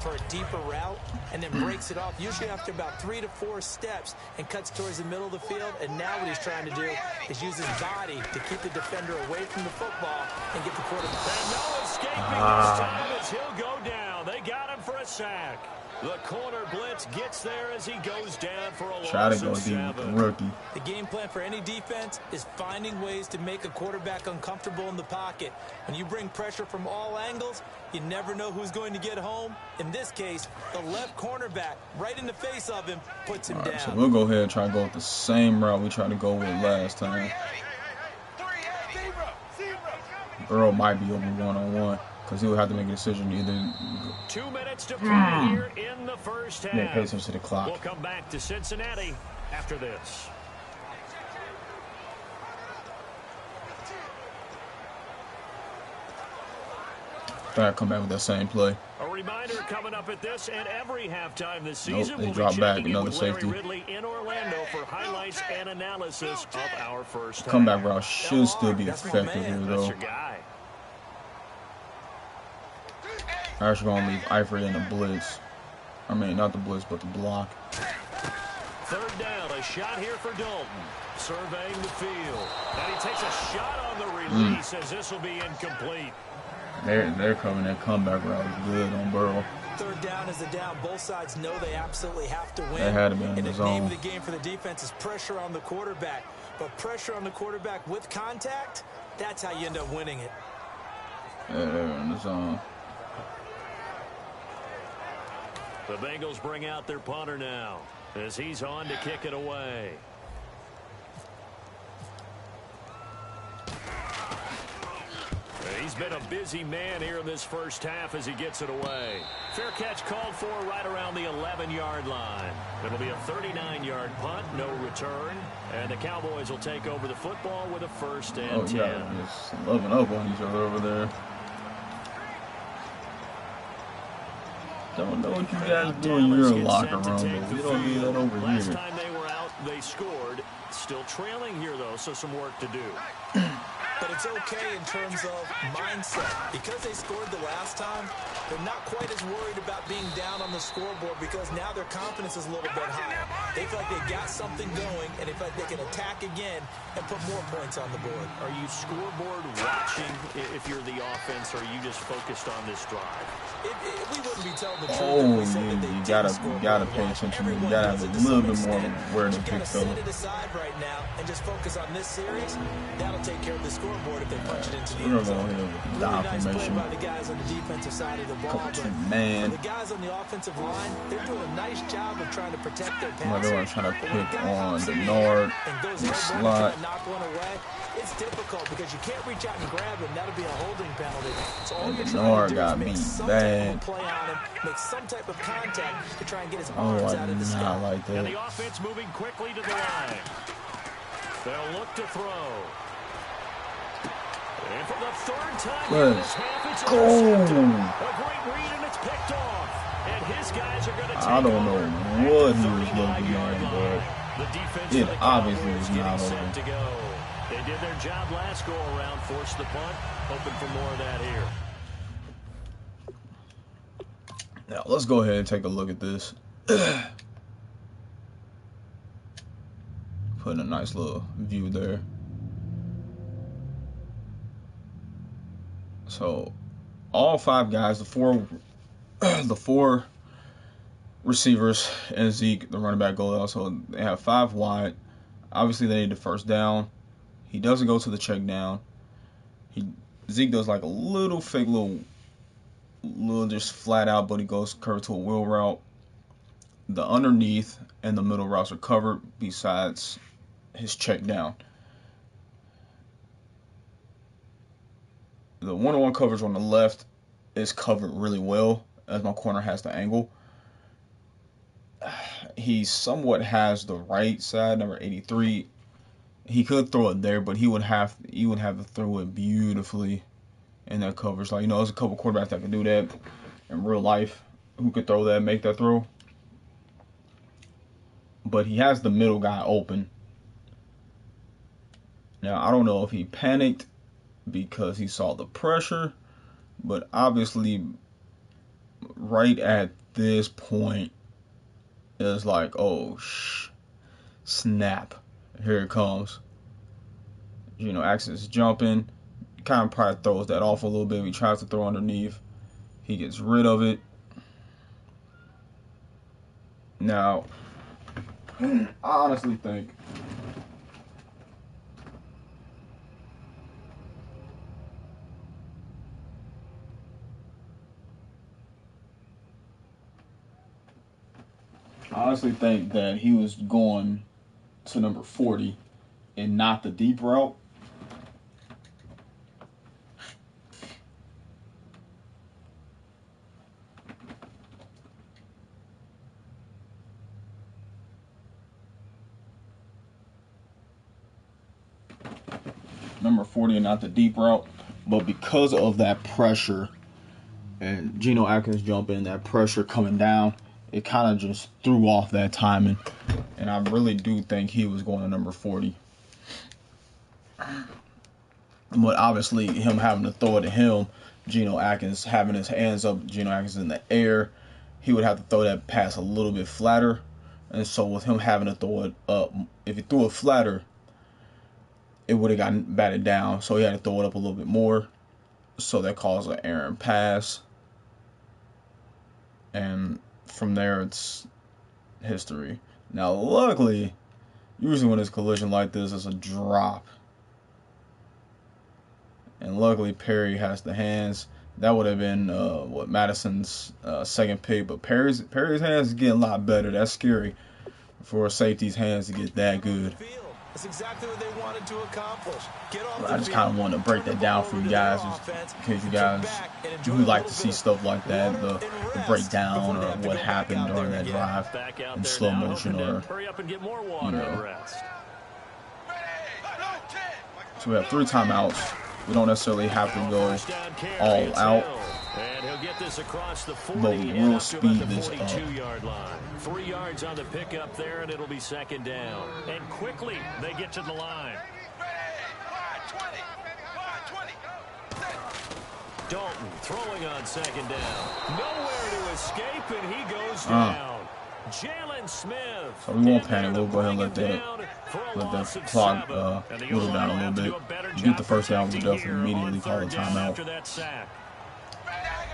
for a deeper route and then breaks it off usually after about 3 to 4 steps and cuts towards the middle of the field. And now what he's trying to do is use his body to keep the defender away from the football and get the quarterback. And no escaping this time as he'll go down. They got him for a sack. The corner blitz gets there as he goes down for a loss Try to of go deep with the 7. rookie. The game plan for any defense is finding ways to make a quarterback uncomfortable in the pocket. When you bring pressure from all angles, you never know who's going to get home. In this case, the left cornerback, right in the face of him, puts him down. So we'll go ahead and try to go with the same route we tried to go with last time. Earl might be over one-on-one because he would have to make a decision either 2 minutes to play here in the first half. pay attention to the clock. We'll come back to Cincinnati after this. Try to come back with that same play. A reminder coming up at this and every halftime this Nope, season. they We'll dropped be back, checking in another with Larry safety. Ridley in Orlando for highlights and analysis of our first half. Comeback route should still be That's my effective man. here, That's though. your guy. I'm actually going to leave Eifert in the blitz. I mean, not the blitz, but the block. 3rd down, a shot here for Dalton. Surveying the field. And he takes a shot on the release as this will be incomplete. They're covering that comeback route good on Burrow. 3rd down is a down. Both sides know they absolutely have to win. They had to be in and the the name zone. of the game for the defense is pressure on the quarterback. But pressure on the quarterback with contact, that's how you end up winning it. Yeah, they're in the zone. The Bengals bring out their punter now as he's on to kick it away. He's been a busy man here in this first half as he gets it away. Fair catch called for right around the 11-yard line. It'll be a 39-yard punt, no return. And the Cowboys will take over the football with a 1st and 10. Yeah, just loving up on each other over there. Don't know what you guys do in your locker room, but we don't do that over Last here. time they were out, they scored. Still trailing here, though, so some work to do. But it's okay in terms of mindset. Because they scored the last time, they're not quite as worried about being down on the scoreboard because now their confidence is a little bit higher. They feel like they got something going, and they feel like they can attack again and put more points on the board. Are you scoreboard watching if you're the offense, or are you just focused on this drive? We wouldn't be telling the truth Oh, if we said that they you didn't gotta score pay more. attention. You Everyone gotta does have it a to little some bit more extent. aware of But the you pick gotta set fella. it aside right now and just focus on this series. That'll take care of the score. scoreboard if they punch it into the We're end zone. going here with the Really nice play formation. by the guys on the defensive side of the ball, but Man. for the guys on the offensive line, they're doing a nice job of trying to protect their Well, they were passes. trying to But when a pick guy on hops the in Nord, and goes the airborne and slot. try to knock one away, it's difficult because you can't reach out and grab him. That'll be a holding penalty. So all you're trying to do is make some type of play on him, make some type of contact to try and get his arms out of the sky. Like that. And the offense moving quickly to the line. They'll look to throw. And for the third time in this half, it's intercepted. A great read, and it's picked off. And his guys are going to take I don't know what he was looking at, but it obviously was not over. to go. They did their job last go-around, forced the punt, hoping for more of that here. Now, let's go ahead and take a look at this. Putting a nice little view there. So, all five guys, the four receivers and Zeke, the running back, go out. So they have 5 wide. Obviously, they need the first down. He doesn't go to the check down. Zeke does like a little fake, little just flat out, but he goes curved to a wheel route. The underneath and the middle routes are covered besides his check down. The one-on-one coverage on the left is covered really well as my corner has the angle. He somewhat has the right side, number 83. He could throw it there, but he would have to throw it beautifully in that coverage. Like, there's a couple quarterbacks that can do that in real life who could throw that, make that throw. But he has the middle guy open. Now, I don't know if he panicked because he saw the pressure, but obviously right at this point it's like, oh snap, here it comes. Axis jumping, kind of probably throws that off a little bit. He tries to throw underneath, he gets rid of it. Now, I honestly think that he was going to number 40 and not the deep route. Number 40 and not the deep route. But because of that pressure and Geno Atkins jumping, that pressure coming down, it kind of just threw off that timing. And I really do think he was going to number 40. But obviously, him having to throw it to him, Geno Atkins having his hands up, Geno Atkins in the air, he would have to throw that pass a little bit flatter. And so with him having to throw it up, if he threw it flatter, it would have gotten batted down. So he had to throw it up a little bit more. So that caused an errant pass. And from there, it's history. Now, luckily, usually when it's collision like this, it's a drop. And luckily, Perry has the hands. That would have been Madison's second pick. But Perry's hands is getting a lot better. That's scary for a safety's hands to get that good. That's exactly what they wanted to accomplish. I just kind of wanted to break that down for you guys, just in case you guys do like to see stuff like that, the breakdown or what happened during that drive in slow motion, or So we have 3 timeouts. We don't necessarily have to go all out, but we will speed this up. 3 yards on the pickup there, and it'll be second down. And quickly, they get to the line. Dalton throwing on second down. Nowhere to escape, and he goes down. Jalen Smith. So we won't panic. We'll go ahead and let the clock whittle down a little bit. You get the first down, we'll definitely immediately call a timeout.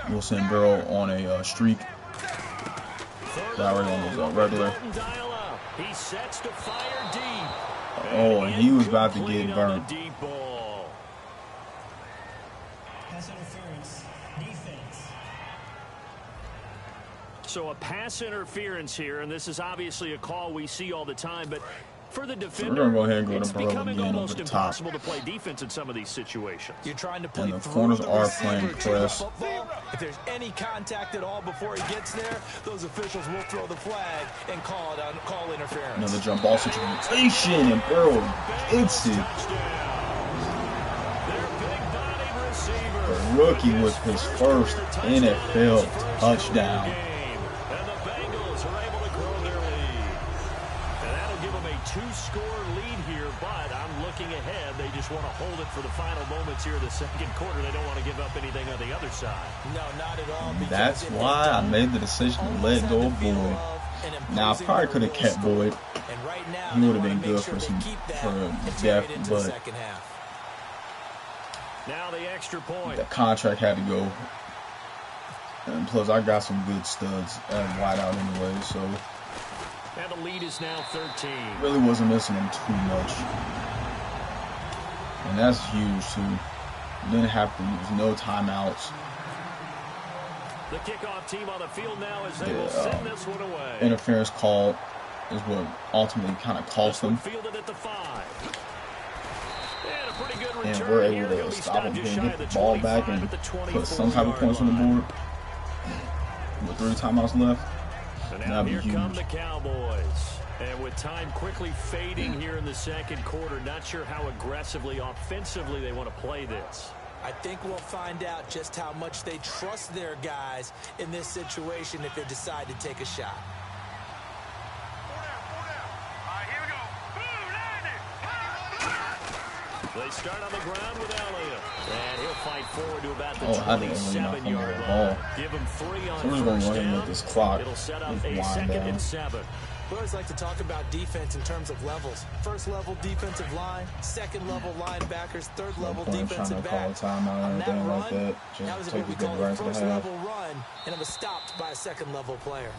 We'll send Burrow on a streak. That already on his regular. He sets to fire deep. Oh, and he was about to get burnt. Pass interference. Defense. So a pass interference here, and this is obviously a call we see all the time, but for the defender, so we're gonna go ahead and go it's to Burrow becoming again almost over the impossible top. to play defense in some of these situations. You're trying to play And the through corners the are playing receiver to the press. football. If there's any contact at all before he gets there, those officials will throw the flag and call interference. Another jump ball situation, and Burrow gets it. The rookie with his first NFL touchdown. And the Bengals are able to grow their lead. And that'll give them a 2-score lead here, but I'm looking ahead. They just want to hold it for the final moments here in the second quarter. They don't want to give up anything on the other side. No, not at all. That's why I made the decision to let go of Boyd. Now, I probably could have kept Boyd. He would have been good for depth, but now the extra point. the contract had to go. And plus, I got some good studs at wideout anyway, so And the lead is now 13. really wasn't missing him too much. And that's huge, too. Didn't have to use no timeouts. The kickoff team on the field now as they will send this one away. Interference call is what ultimately kind of cost them. Fielded at the 5. And a pretty good return. And we're able here. to He'll be stop him stopped and just shy get of the the ball back 25 and at the put some type of 24-yard points on the line. board. With 3 timeouts left, And now that'd be here come huge. the Cowboys. And with time quickly fading here in the second quarter, not sure how aggressively, offensively they want to play this. I think we'll find out just how much they trust their guys in this situation if they decide to take a shot. They start on the ground with Elliott. And he'll fight forward to about the I didn't really not 27-yard the line. ball. Give him 3 on So we're just going to first go ahead and let down. this clock It'll set up just a wind 2nd down. and 7. We always like to talk about defense in terms of levels. First level defensive line, second level linebackers, third level Trying defensive to call a back. timeout or On that anything run, like that. that was Just what take we the call big a right to the first half. level run, and it was stopped by a second level player.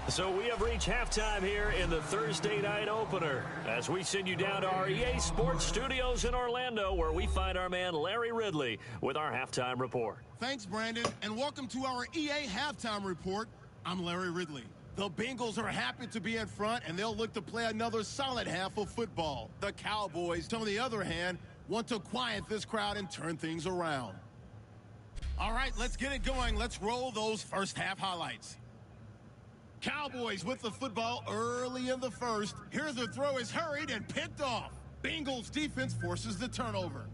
So we have reached halftime here in the Thursday night opener as we send you down to our EA Sports Studios in Orlando, where we find our man Larry Ridley with our halftime report. Thanks, Brandon, and welcome to our EA Halftime Report. I'm Larry Ridley. The Bengals are happy to be in front, and they'll look to play another solid half of football. The Cowboys, on the other hand, want to quiet this crowd and turn things around. All right, let's get it going. Let's roll those first half highlights. Cowboys with the football early in the first. Here's the throw is hurried and picked off. Bengals defense forces the turnover.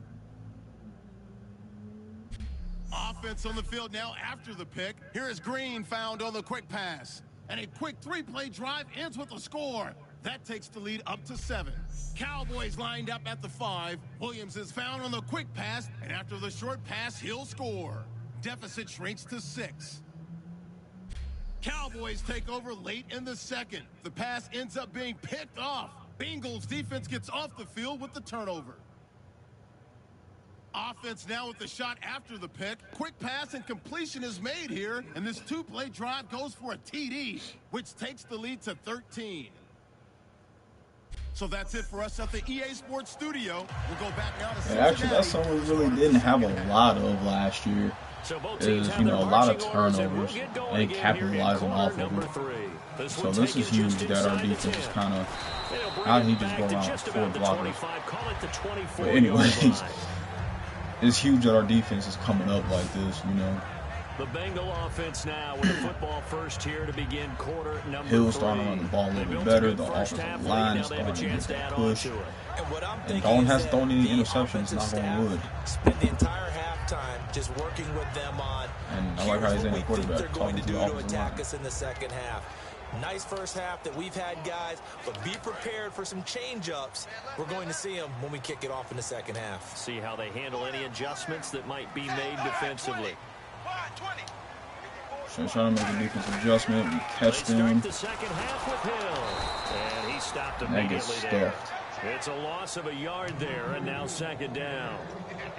Offense on the field now after the pick. Here is Green found on the quick pass. And a quick 3-play drive ends with a score. That takes the lead up to 7. Cowboys lined up at the 5. Williams is found on the quick pass. And after the short pass, he'll score. Deficit shrinks to 6. Cowboys take over late in the second. The pass ends up being picked off. Bengals defense gets off the field with the turnover. Offense now with the shot after the pick. Quick pass and completion is made here. And this 2-play drive goes for a TD, which takes the lead to 13. So that's it for us at the EA Sports Studio. We'll go back now to Cincinnati. Actually, that's something we really didn't have a lot of last year. So both Is, teams have a their lot of marching orders, and turnovers we'll get going and again capitalizing here in off quarter of number it. 3. So this is huge that our defense is kind of how he just go around 4 blockers. But anyways, it's huge that our defense is coming up like this, you know. The Bengal offense now with the football first here to begin quarter number 3. Hill's starting to run the ball a little bit better. The offensive line is starting to get that push. And Dalton hasn't thrown any interceptions, knock on wood. Spend the entire halftime just working with them on. And I like how he's in the what we think quarterback they're going talking to to do the to offensive attack line. us in the second half. Nice first half that we've had, guys, but be prepared for some change-ups. We're going to see them when we kick it off in the second half. See how they handle any adjustments that might be made defensively. So trying to make a defensive adjustment. We catch They them. start the second half with Hill. And he stopped And that gets immediately there. stuffed. It's a loss of a yard there, and now second down.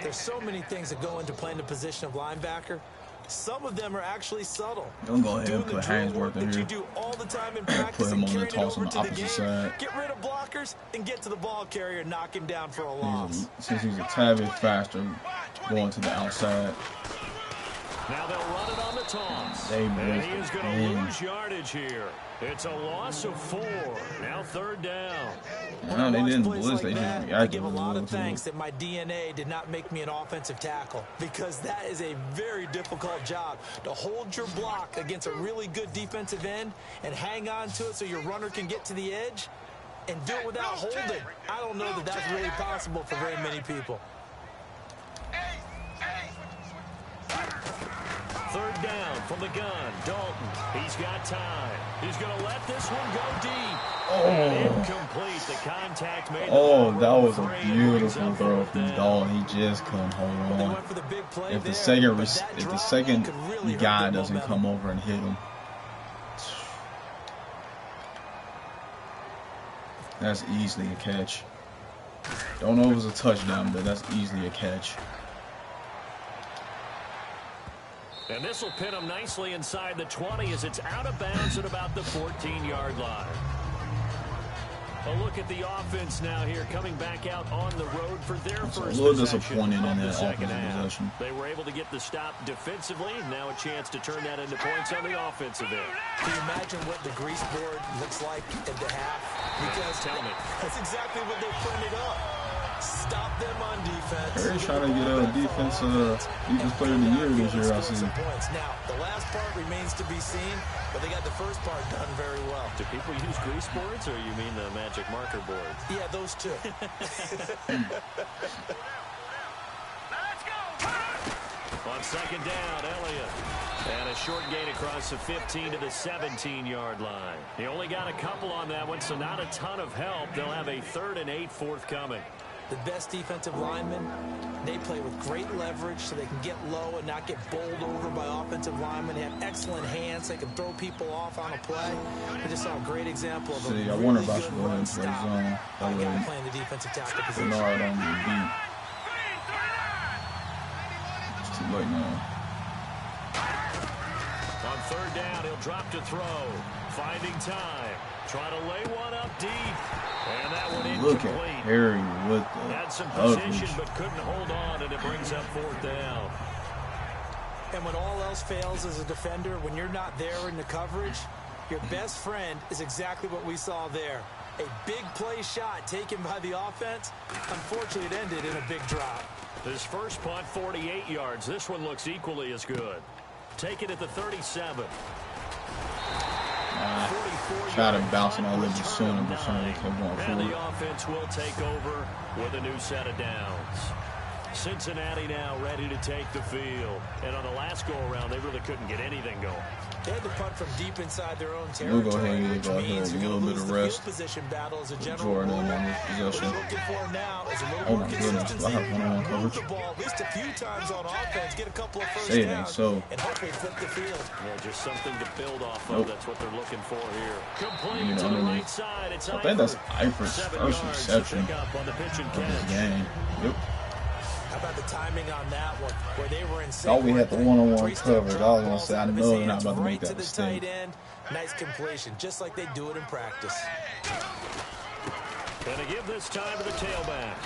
There's so many things that go into playing the position of linebacker. Some of them are actually subtle. Don't go ahead Doing and the put drill Hainsworth work in that here. you do all the time in practice Put him and on the carrying it toss over on the to the opposite game. side. Get rid of blockers and get to the ball carrier and knock him down for a loss. Since he's a tad bit faster, going to the outside. Now they'll run it on the toss. And he is going to lose yardage here. It's a loss of 4. Now 3rd down. No, they didn't blitz. They just reacted. I give a lot of thanks that my DNA did not make me an offensive tackle, because that is a very difficult job, to hold your block against a really good defensive end and hang on to it so your runner can get to the edge and do it without holding. I don't know that that's really possible for very many people. 3rd down from the gun. Dalton, he's got time. He's going to let this one go deep. Incomplete. The contact made. That was a beautiful throw from Dalton. He just couldn't hold on. If the second guy doesn't come over and hit him, that's easily a catch. Don't know if it was a touchdown, but that's easily a catch. And this will pin him nicely inside the 20 as it's out of bounds at about the 14-yard line. A look at the offense now here, coming back out on the road for their first possession. A little disappointed in that offensive possession. They were able to get the stop defensively, and now a chance to turn that into points on the offensive end. Can you imagine what the grease board looks like at the half? Because tell me. That's exactly what they printed up. Stop them on defense. Perry's trying to get a defense player of the year this year, I see. Now, the last part remains to be seen, but they got the first part done very well. Do people use grease boards, or you mean the magic marker board? Yeah, those two. On 2nd down, Elliott. And a short gain across the 15 to the 17-yard line. He only got a couple on that one, so not a ton of help. They'll have a 3rd and 8 forthcoming. The best defensive linemen, they play with great leverage so they can get low and not get bowled over by offensive linemen. They have excellent hands. They can throw people off on a play. I just saw a great example of a really I wonder if I good should go ahead run and play stop zone. by a guy playing the defensive tackle position. Bernard on the beat. It's too late now. On 3rd down, he'll drop to throw. Finding time. Try to lay one up deep. And that one incomplete. Look at Harry with the had some position, but couldn't hold on, and it brings up 4th down. And when all else fails as a defender, when you're not there in the coverage, your best friend is exactly what we saw there. A big play shot taken by the offense. Unfortunately, it ended in a big drop. His first punt, 48 yards. This one looks equally as good. Take it at the 37. Tried to bounce it a little bit sooner, but somebody kept going forward. And the offense will take over with a new set of downs. Cincinnati now ready to take the field. And on the last go-around, they really couldn't get anything going. They had to punt from deep inside their own territory. We'll go ahead and give a little bit of rest. Jordan on this possession. Oh my goodness, do I have one-on-one coverage? Say it ain't so. Yeah, just something to build off of. That's what they're looking for here. Complete to the right side. It's I think that's Eifert's first reception of this game. Yep. How about the timing on that one, where they were in thought we had the one-on-one coverage. I was going to say, I know they're not about to make that mistake. Nice completion, just like they do it in practice. Going to give this time to the tailback.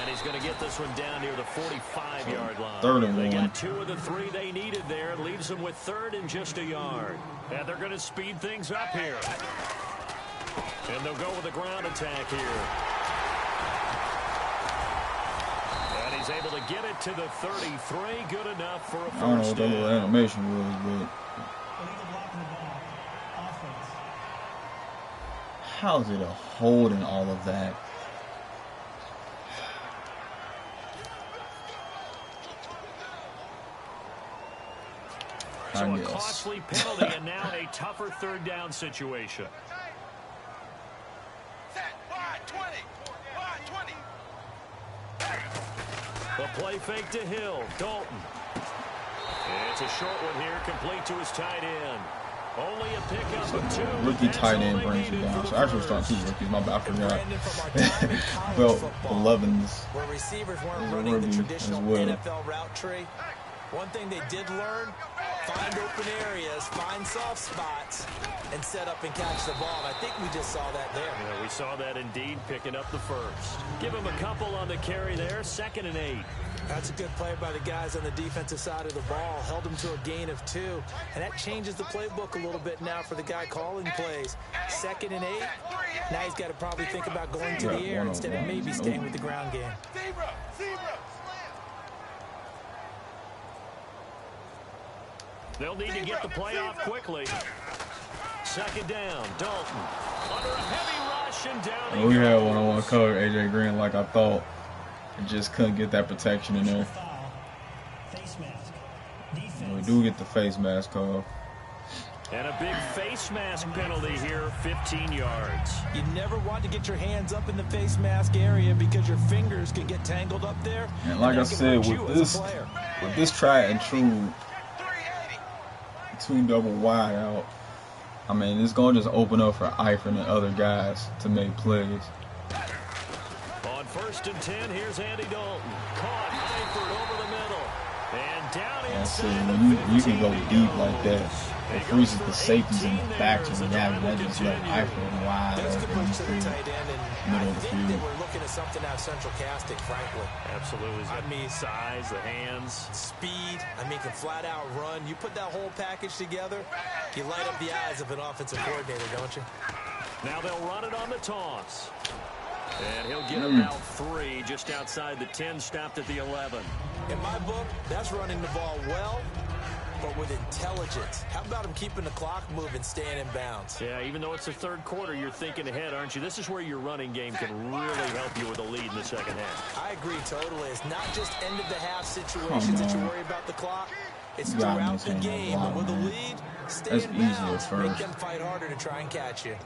And he's going to get this one down near the 45-yard line. 3rd and 1. They got 2 of the 3 they needed there. It leaves them with 3rd and just a yard. And they're going to speed things up here. And they'll go with a ground attack here. He's able to get it to the 33. Good enough for a first down. I don't know what that little animation was, but how's it a hold in all of that? So a costly penalty and now a tougher 3rd down situation. The play fake to Hill. Dalton. It's a short one here, complete to his tight end. Only a pickup of 2. Rookie tight end brings it down. So actually, we're starting 2 rookies. My bad, I forgot. Well, 11s. Where receivers weren't running the traditional NFL route tree. One thing they did learn, find open areas, find soft spots, and set up and catch the ball. And I think we just saw that there. Yeah, we saw that indeed, picking up the first. Give him a couple on the carry there, 2nd and 8. That's a good play by the guys on the defensive side of the ball. Held them to a gain of 2. And that changes the playbook a little bit now for the guy calling plays. 2nd and 8. Now he's got to probably think about going to the air instead of maybe staying with the ground game. They'll need to get the play off quickly. 2nd down, Dalton. Under a heavy rush and down he we had goes. one-on-one cover A.J. Green like I thought. And just couldn't get that protection in there. Face mask. And we do get the face mask call. And a big face mask penalty here, 15 yards. You never want to get your hands up in the face mask area because your fingers can get tangled up there. And like I said, with this try and true 2 double wide out, I mean, it's going to just open up for Eifert and other guys to make plays. On 1st and 10, here's Andy Dalton. Caught Eifert over the middle. And down inside When you can go deep like that, it freezes the safeties in the back to reality. That just let Eifert wide open in the middle of the field. We're looking at something out of central casting, frankly. Absolutely. I mean, size, the hands. Speed. I mean, can flat out run. You put that whole package together, you light up the eyes of an offensive coordinator, don't you? Now they'll run it on the toss. And he'll get about 3 just outside the 10, stopped at the 11. In my book, that's running the ball well, but with intelligence. How about him keeping the clock moving, staying in bounds? Yeah, even though it's the 3rd quarter, you're thinking ahead, aren't you? This is where your running game can really help you with a lead in the 2nd half. I agree totally. It's not just end-of-the-half situations that you worry about the clock. It's throughout the game. And with a lead, stay in bounds. Make them fight harder to try and catch you.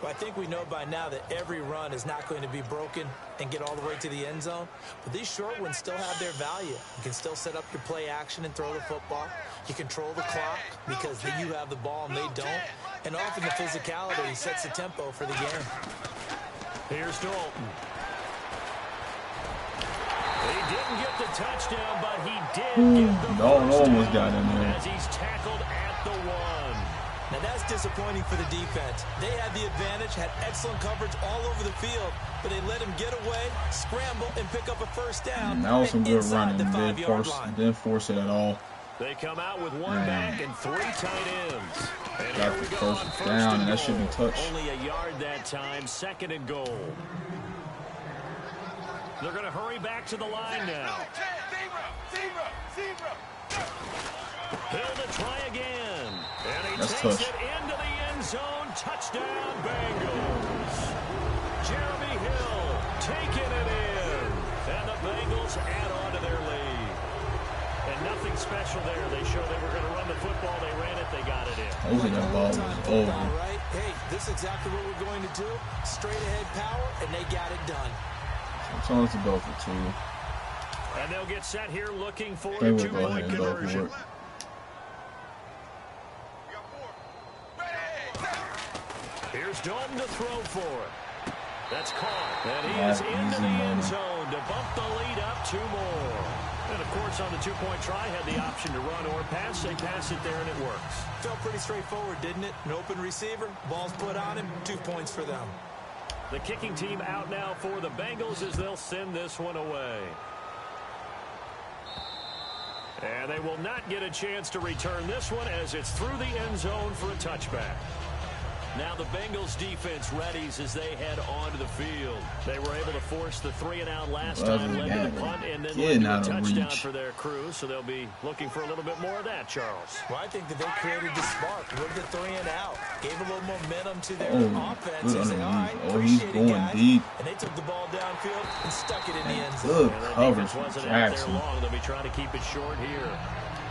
Well, I think we know by now that every run is not going to be broken and get all the way to the end zone. But these short ones still have their value. You can still set up your play action and throw the football. You control the clock because you have the ball and they don't. And often the physicality sets the tempo for the game. Here's Dalton. He didn't get the touchdown, but he did get the almost got in there. As he's tackled at the 1. Now that's disappointing for the defense. They had the advantage, had excellent coverage all over the field, but they let him get away, scramble, and pick up a 1st down. That was some good running. Didn't force it at all. They come out with 1 back and 3 tight ends. And got the first down, and that should be touched. Only a yard that time, 2nd and goal. They're going to hurry back to the line now. Hill to try again. And he takes it into the end zone. Touchdown, Bengals. Jeremy Hill taking it in. And the Bengals add on to their lead. And nothing special there. They showed they were going to run the football. They ran it. They got it in. Hopefully that ball was over. Right? Hey, this is exactly what we're going to do. Straight ahead power, and they got it done. Sometimes to go for 2. And they'll get set here looking for They a will go ahead 2-point and go for conversion. it. Here's Dalton to throw for it. That's caught. And he is into the end zone to bump the lead up 2 more. And, of course, on the 2-point try, had the option to run or pass. They pass it there, and it works. Felt pretty straightforward, didn't it? An open receiver, ball's put on him, 2 points for them. The kicking team out now for the Bengals as they'll send this one away. And they will not get a chance to return this one as it's through the end zone for a touchback. Now the Bengals defense readies as they head onto the field. They were able to force the 3-and-out last time, led to the punt, and then led to a touchdown for their crew. So they'll be looking for a little bit more of that, Charles. Well, I think that they created the spark with the 3-and-out. Gave a little momentum to their offense. They said, all right, he's going deep. And they took the ball downfield and stuck it in the end zone. Good coverage from wasn't out there Jackson. long. They'll be trying to keep it short here.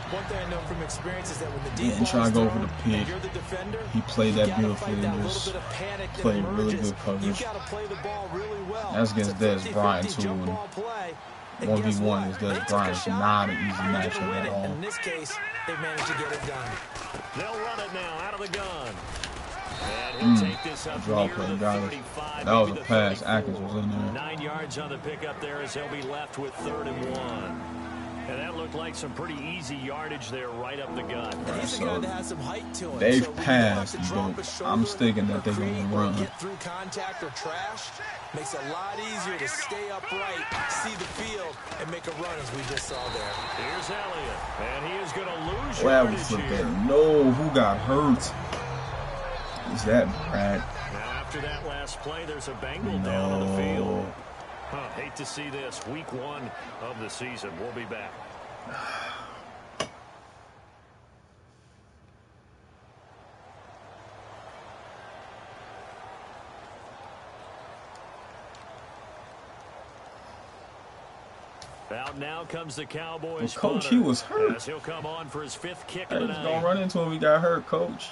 One thing I know from experience is that when the He didn't defense try to go for the and pick. you're the defender, He played that beautifully that and little just bit of panic that played really emerges. good coverage. You've got to play the ball really well. That's against It's a Dez Bryant, 50-50 too, jump and ball play. 1v1 is Dez Bryant. It's not an easy matchup at all. In this case, they managed to get it done. They'll run it now out of the gun. And he'll take this up Draw near play, the guys. 35. That was a maybe the pass. 34. Atkins was in there. 9 yards on the pickup there as they'll be left with 3rd and 1. And that looked like some pretty easy yardage there right up the gut. And he's a guy that has some height to him. They've so passed, but I'm thinking that they're going to run. Get through contact or trash makes it a lot easier to stay upright, see the field, and make a run as we just saw there. Here's Elliott, and he is going to lose yardage here. No, who got hurt? Is that Brad? Now after that last play, there's a Bengal down on the field. Hate to see this. Week 1 of the season. We'll be back. Out now comes the Cowboys. Well, Coach, he was hurt. As he'll come on for his 5th kick of of the the night. Don't run into him. He got hurt, Coach.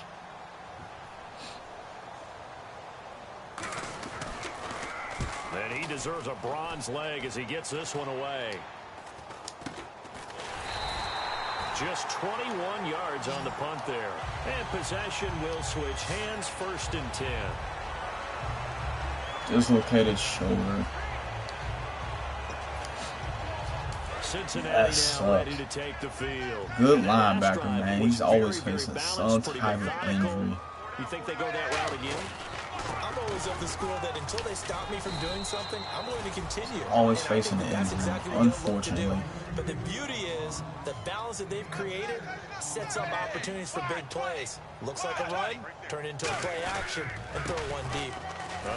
And he deserves a bronze leg as he gets this one away. Just 21 yards on the punt there. And possession will switch hands, 1st and 10. Dislocated shoulder. Cincinnati now ready to take the field. Good linebacker, man. He's always facing some type of injury. You think they go that route again? I'm always of the school that until they stop me from doing something, I'm going to continue. Always facing an injury, unfortunately. But the beauty is the balance that they've created sets up opportunities for big plays. Looks like a run, turn into a play action, and throw one deep.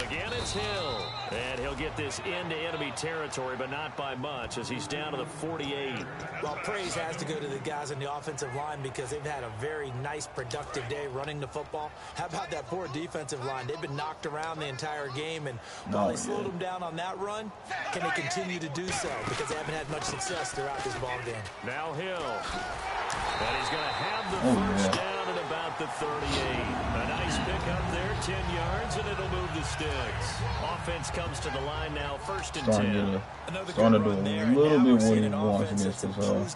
Again, it's Hill. And he'll get this into enemy territory, but not by much as he's down to the 48. Well, praise has to go to the guys on the offensive line because they've had a very nice, productive day running the football. How about that poor defensive line? They've been knocked around the entire game, and while they slowed them down on that run, can they continue to do so? Because they haven't had much success throughout this ball game. Now Hill. And he's going to have the first down at about the 38. A nice pick up there, 10 yards, and it'll move the sticks. Offense comes to the line now, 1st and 10. Starting to do a little bit what he wants against this defensive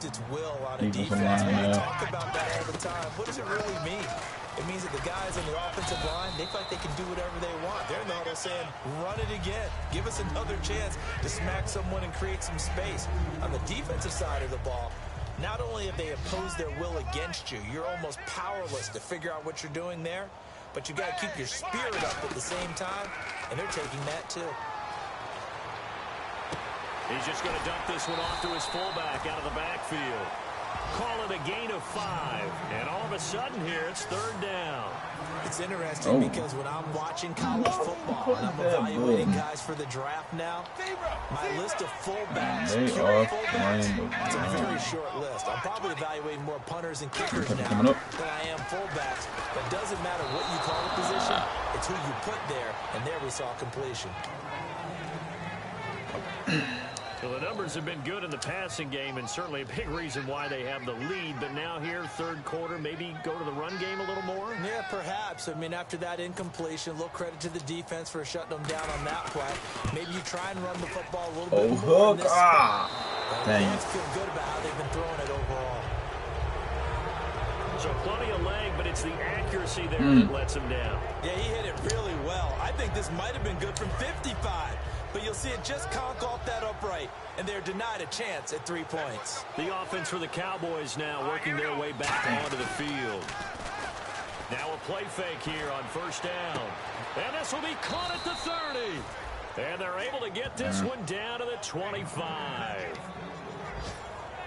line now. Talk about that all the time. What does it really mean? It means that the guys on the offensive line, they feel like they can do whatever they want. They're in the huddle saying, run it again. Give us another chance to smack someone and create some space. On the defensive side of the ball, not only have they opposed their will against you, you're almost powerless to figure out what you're doing there, but you got to keep your spirit up at the same time, and they're taking that too. He's just going to dump this one off to his fullback out of the backfield. Call it a gain of 5, and all of a sudden here it's 3rd down. It's interesting because when I'm watching college football and I'm evaluating guys for the draft now, my list of fullbacks, pure fullbacks, it's a very short list. I'm probably evaluating more punters and kickers now than I am fullbacks. But it doesn't matter what you call the position, it's who you put there, and there we saw completion. Well, the numbers have been good in the passing game and certainly a big reason why they have the lead. But now here, 3rd quarter, maybe go to the run game a little more? Yeah, perhaps. I mean, after that incompletion, a little credit to the defense for shutting them down on that play. Maybe you try and run the football a little bit more in this spot. Dang. Fans feel good about how they've been throwing it overall. So plenty of leg, but it's the accuracy there that lets him down. Yeah, he hit it really well. I think this might have been good from 55. But you'll see it just conk off that upright, and they're denied a chance at 3 points. The offense for the Cowboys now working their way back onto the field. Now a play fake here on 1st down. And this will be caught at the 30. And they're able to get this one down to the 25.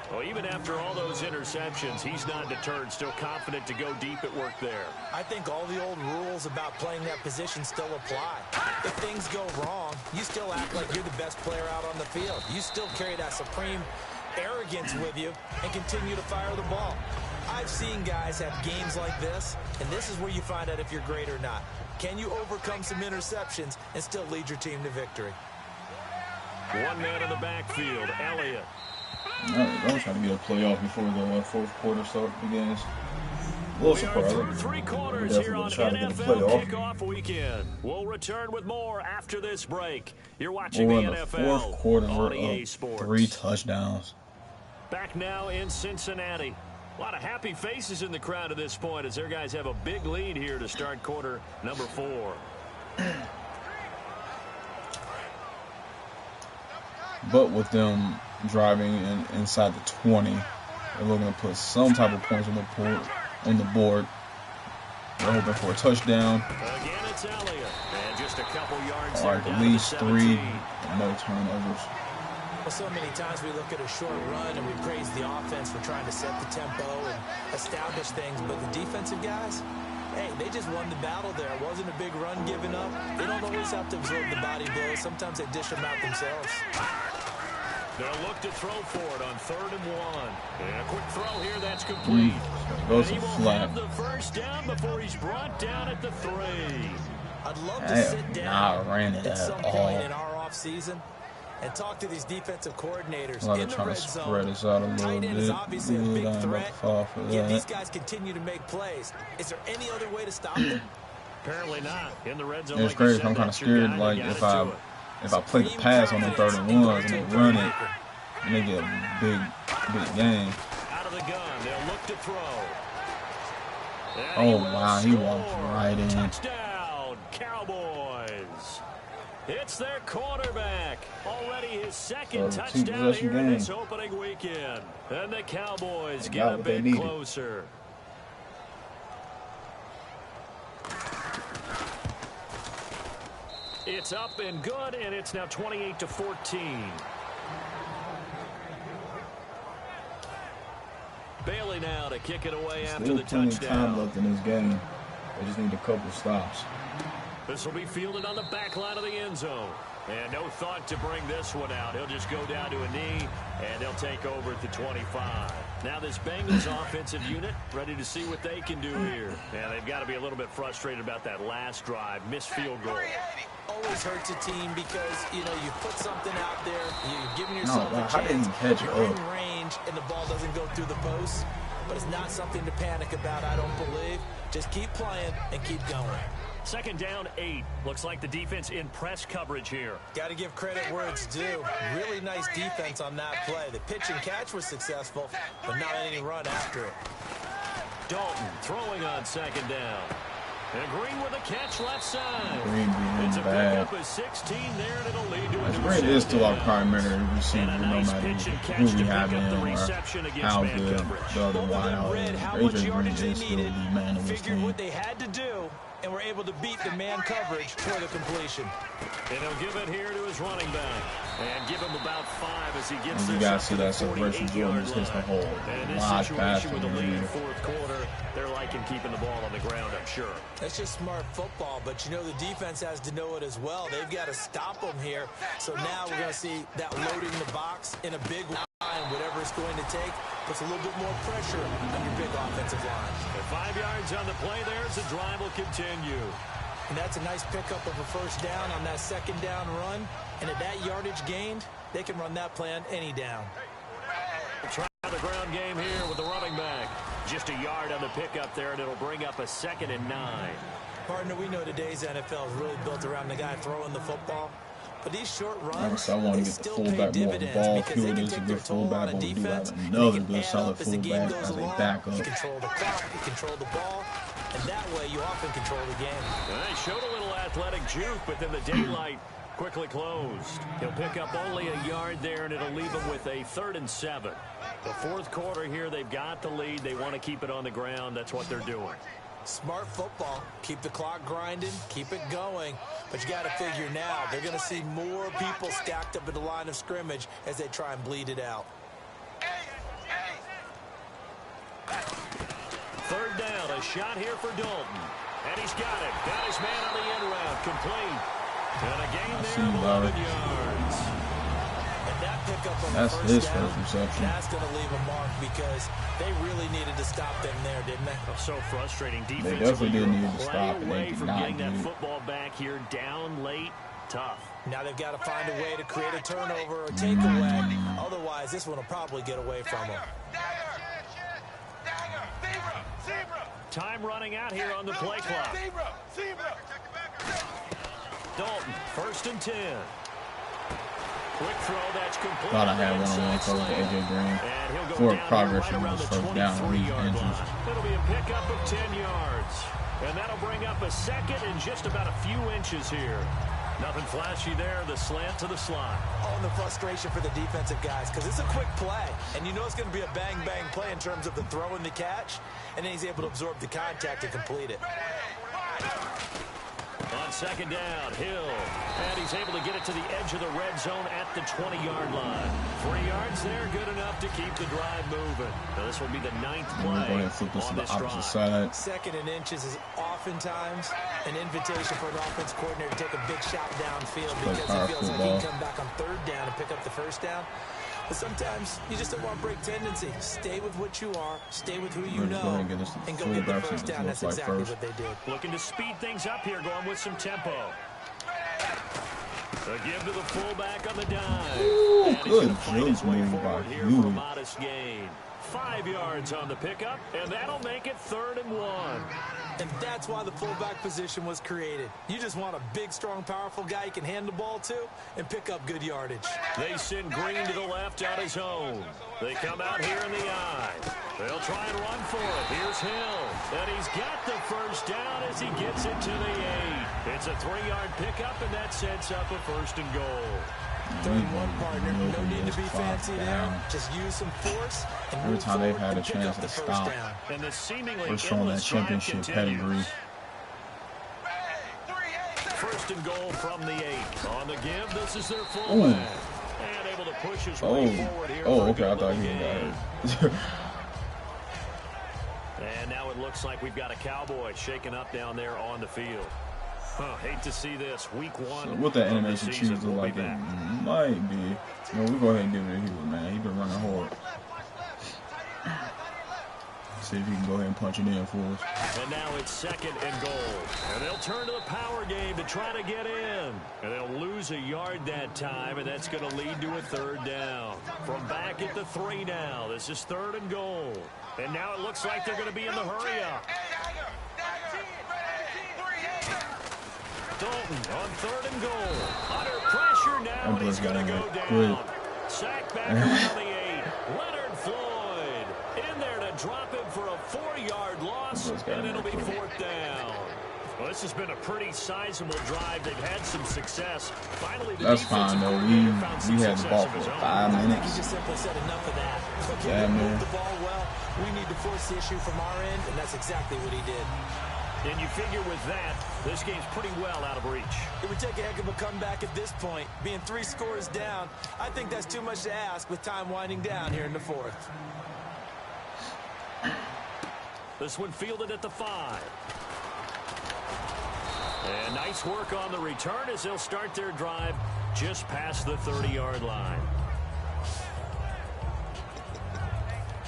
Well, even after all those interceptions, he's not deterred, still confident to go deep at work there. I think all the old rules about playing that position still apply. If things go wrong, you still act like you're the best player out on the field. You still carry that supreme arrogance with you and continue to fire the ball. I've seen guys have games like this, and this is where you find out if you're great or not. Can you overcome some interceptions and still lead your team to victory? One man in the backfield, Elliott. I'm trying to get a playoff before the 4th quarter begins. A little surprised. We are through 3 quarters here on NFL Kickoff Weekend. We'll return with more after this break. You're watching the NFL 4th quarter, on EA Sports. 3 touchdowns. Back now in Cincinnati. A lot of happy faces in the crowd at this point as their guys have a big lead here to start quarter number 4. But with them driving inside the 20, they're looking to put some type of points on the board. They're hoping for a touchdown. Again, it's Elliott. And just a couple yards Or at least 3, and no turnovers. Well, so many times we look at a short run and we praise the offense for trying to set the tempo and establish things, but the defensive guys, hey, they just won the battle there. It wasn't a big run given up. They don't always have to absorb the body blows. Sometimes they dish them out themselves. They'll look to throw for it on 3rd and 1. And a quick throw here, that's complete. Goes and he will flat. have the first down before he's brought down at the 3. I'd love to sit down at some point all. in our offseason and talk to these defensive coordinators Well, in the trying red to spread zone. this out a little Tight end bit. is obviously a big threat. For Yet these that. guys continue to make plays. Is there any other way to stop them? Apparently not. In the red zone, It's like crazy. you I'm said, kind of that's your scared. guy, Like you if gotta do I play the pass on the 3rd and 1 and they run it, and they get a big game. Out of the gun, they'll look to throw. And Oh will wow, he walked score. right in. Touchdown, Cowboys. It's their quarterback. Already his second So, touchdown here in game. this opening weekend. And the Cowboys They get got a what they bit needed. closer. It's up and good, and it's now 28-14. Bailey now to kick it away after Still the plenty of time touchdown. left in this game. They just need a couple stops. This will be fielded on the back line of the end zone. And no thought to bring this one out. He'll just go down to a knee, and they'll take over at the 25. Now this Bengals offensive unit ready to see what they can do here. And they've got to be a little bit frustrated about that last drive. Missed field goal. Always hurts a team because, you know, you put something out there, you're giving yourself a how did he chance, catch it you're in up? range, and the ball doesn't go through the post. But it's not something to panic about, I don't believe. Just keep playing and keep going. 2nd down, 8. Looks like the defense in press coverage here. Got to give credit where it's due. Really nice defense on that play. The pitch and catch was successful, but not any run after it. Dalton throwing on 2nd down. And Green with a catch left side. Green being It's a bad. pickup of 16 there, and it'll lead to a new Green is still our down. primary receiver, And a no nice matter pitch and catch who we to pick have up in the or reception against how man good coverage. the other Both of wide them out read is. how AJ much Green yardage they is still needed, the man of this figured team. what they had to do, and were able to beat the man coverage for the completion. And he'll give it here to his running back. And give him about 5 as he gets And you this gotta up see to the that separation. 48-yard Jordan just hits the line. hole. And in this Wide situation pass with the from lead here. 4th quarter, they're liking keeping the ball on the ground, I'm sure. That's just smart football, but you know the defense has to know it as well. They've got to stop them here. So now we're going to see that loading the box in a big line, whatever it's going to take, puts a little bit more pressure on your big offensive line. And 5 yards on the play there as the drive will continue. And that's a nice pickup of a first down on that 2nd down run. And at that yardage gained, they can run that play on any down. We'll try the ground game here with the running back. Just a yard on the pickup there, and it'll bring up a 2nd and 9. Partner, we know today's NFL is really built around the guy throwing the football. But these short runs, I want they to get the still pay fullback more dividends ball. because they Field can is a take good their toll fullback, on but a we do defense. have And another they can good add solid up as the game fullback goes as a along. backup. You control the clock, you control the ball, and that way you often control the game. And they showed a little athletic juke, but then the daylight quickly closed. He'll pick up only a yard there, and it'll leave him with a 3rd and 7. The 4th quarter here, they've got the lead. They want to keep it on the ground. That's what they're doing. Smart football. Keep the clock grinding, keep it going. But you got to figure now, they're going to see more people stacked up at the line of scrimmage as they try and bleed it out. 3rd down, a shot here for Dalton. And he's got it. Got his man on the end route, complete. And a gain there of 11 yards. And that pickup on That's the his first down, first reception. that's going to leave a mark because they really needed to stop them there, didn't they? So frustrating defensively. definitely did need to Play stop, and they away did from not getting that do it. football back here down late. Tough. Now they've got to find a way to create a turnover or takeaway. Otherwise, this one will probably get away from them. Time running out here on the play clock. Dalton, 1st and 10. Quick throw, that's complete. Thought I had one-on-one coach with AJ Green. And he'll go For down progress right in around his the first down, 23-yard inches. line. It'll be a pickup of 10 yards. And that'll bring up a 2nd and just about a few inches here. Nothing flashy there. The slant to the slot. Oh, and the frustration for the defensive guys, because it's a quick play, and you know it's going to be a bang-bang play in terms of the throw and the catch, and then he's able to absorb the contact and complete it. On second down, Hill. And he's able to get it to the edge of the red zone at the 20-yard line. 3 yards there, good enough to keep the drive moving. Now this will be the 9th play on this drive. Second and inches is oftentimes an invitation for an offense coordinator to take a big shot downfield because he feels like he can come back on third down and pick up the first down. But sometimes you just don't want to break tendency. Stay with what you are, stay with who you know, and go get the first down. That's exactly what they did. Looking to speed things up here, going with some tempo. A give to the fullback on the dime. Ooh, and good his way move forward by here for a you. modest gain. 5 yards on the pickup, and that'll make it 3rd and 1. And that's why the fullback position was created. You just want a big, strong, powerful guy you can hand the ball to and pick up good yardage. They send Green to the left on his own. They come out here in the eye. They'll try and run for it. Here's Hill. And he's got the first down as he gets it to the 8. It's a 3-yard pickup, and that sets up a 1st and goal. 31 partner, no need to be fancy there. Just use some force and every time they've had a chance to stop, and the seemingly we're showing that championship pedigree. 1st and goal from the 8. On the give, this is their fullback. And able to push his way forward here. Okay, I thought he got it. And now it looks like we've got a Cowboy shaking up down there on the field. Hate to see this. Week 1. So what that animation choose look like it might be. Well, we go ahead and give it to Hughes, man. He's been running hard. See if he can go ahead and punch it in for us. And now it's 2nd and goal. And they'll turn to the power game to try to get in. And they'll lose a yard that time, and that's going to lead to a 3rd down. From back at the 3 now. This is 3rd and goal. And now it looks like they're going to be in the hurry-up. Dalton on 3rd and goal. Under pressure now, and he's going to go down. Sack back around the 8. Leonard Floyd in there to drop him for a 4-yard loss, and it'll be 4th down. Well, this has been a pretty sizable drive. They've had some success. Finally, that's fine, though. We had the ball for 5 minutes. He just simply said enough of that. Okay, we moved the ball well. We need to force the issue from our end, and that's exactly what he did. And you figure with that, this game's pretty well out of reach. It would take a heck of a comeback at this point. Being 3 scores down, I think that's too much to ask with time winding down here in the 4th. This one fielded at the 5. And nice work on the return as they'll start their drive just past the 30-yard line.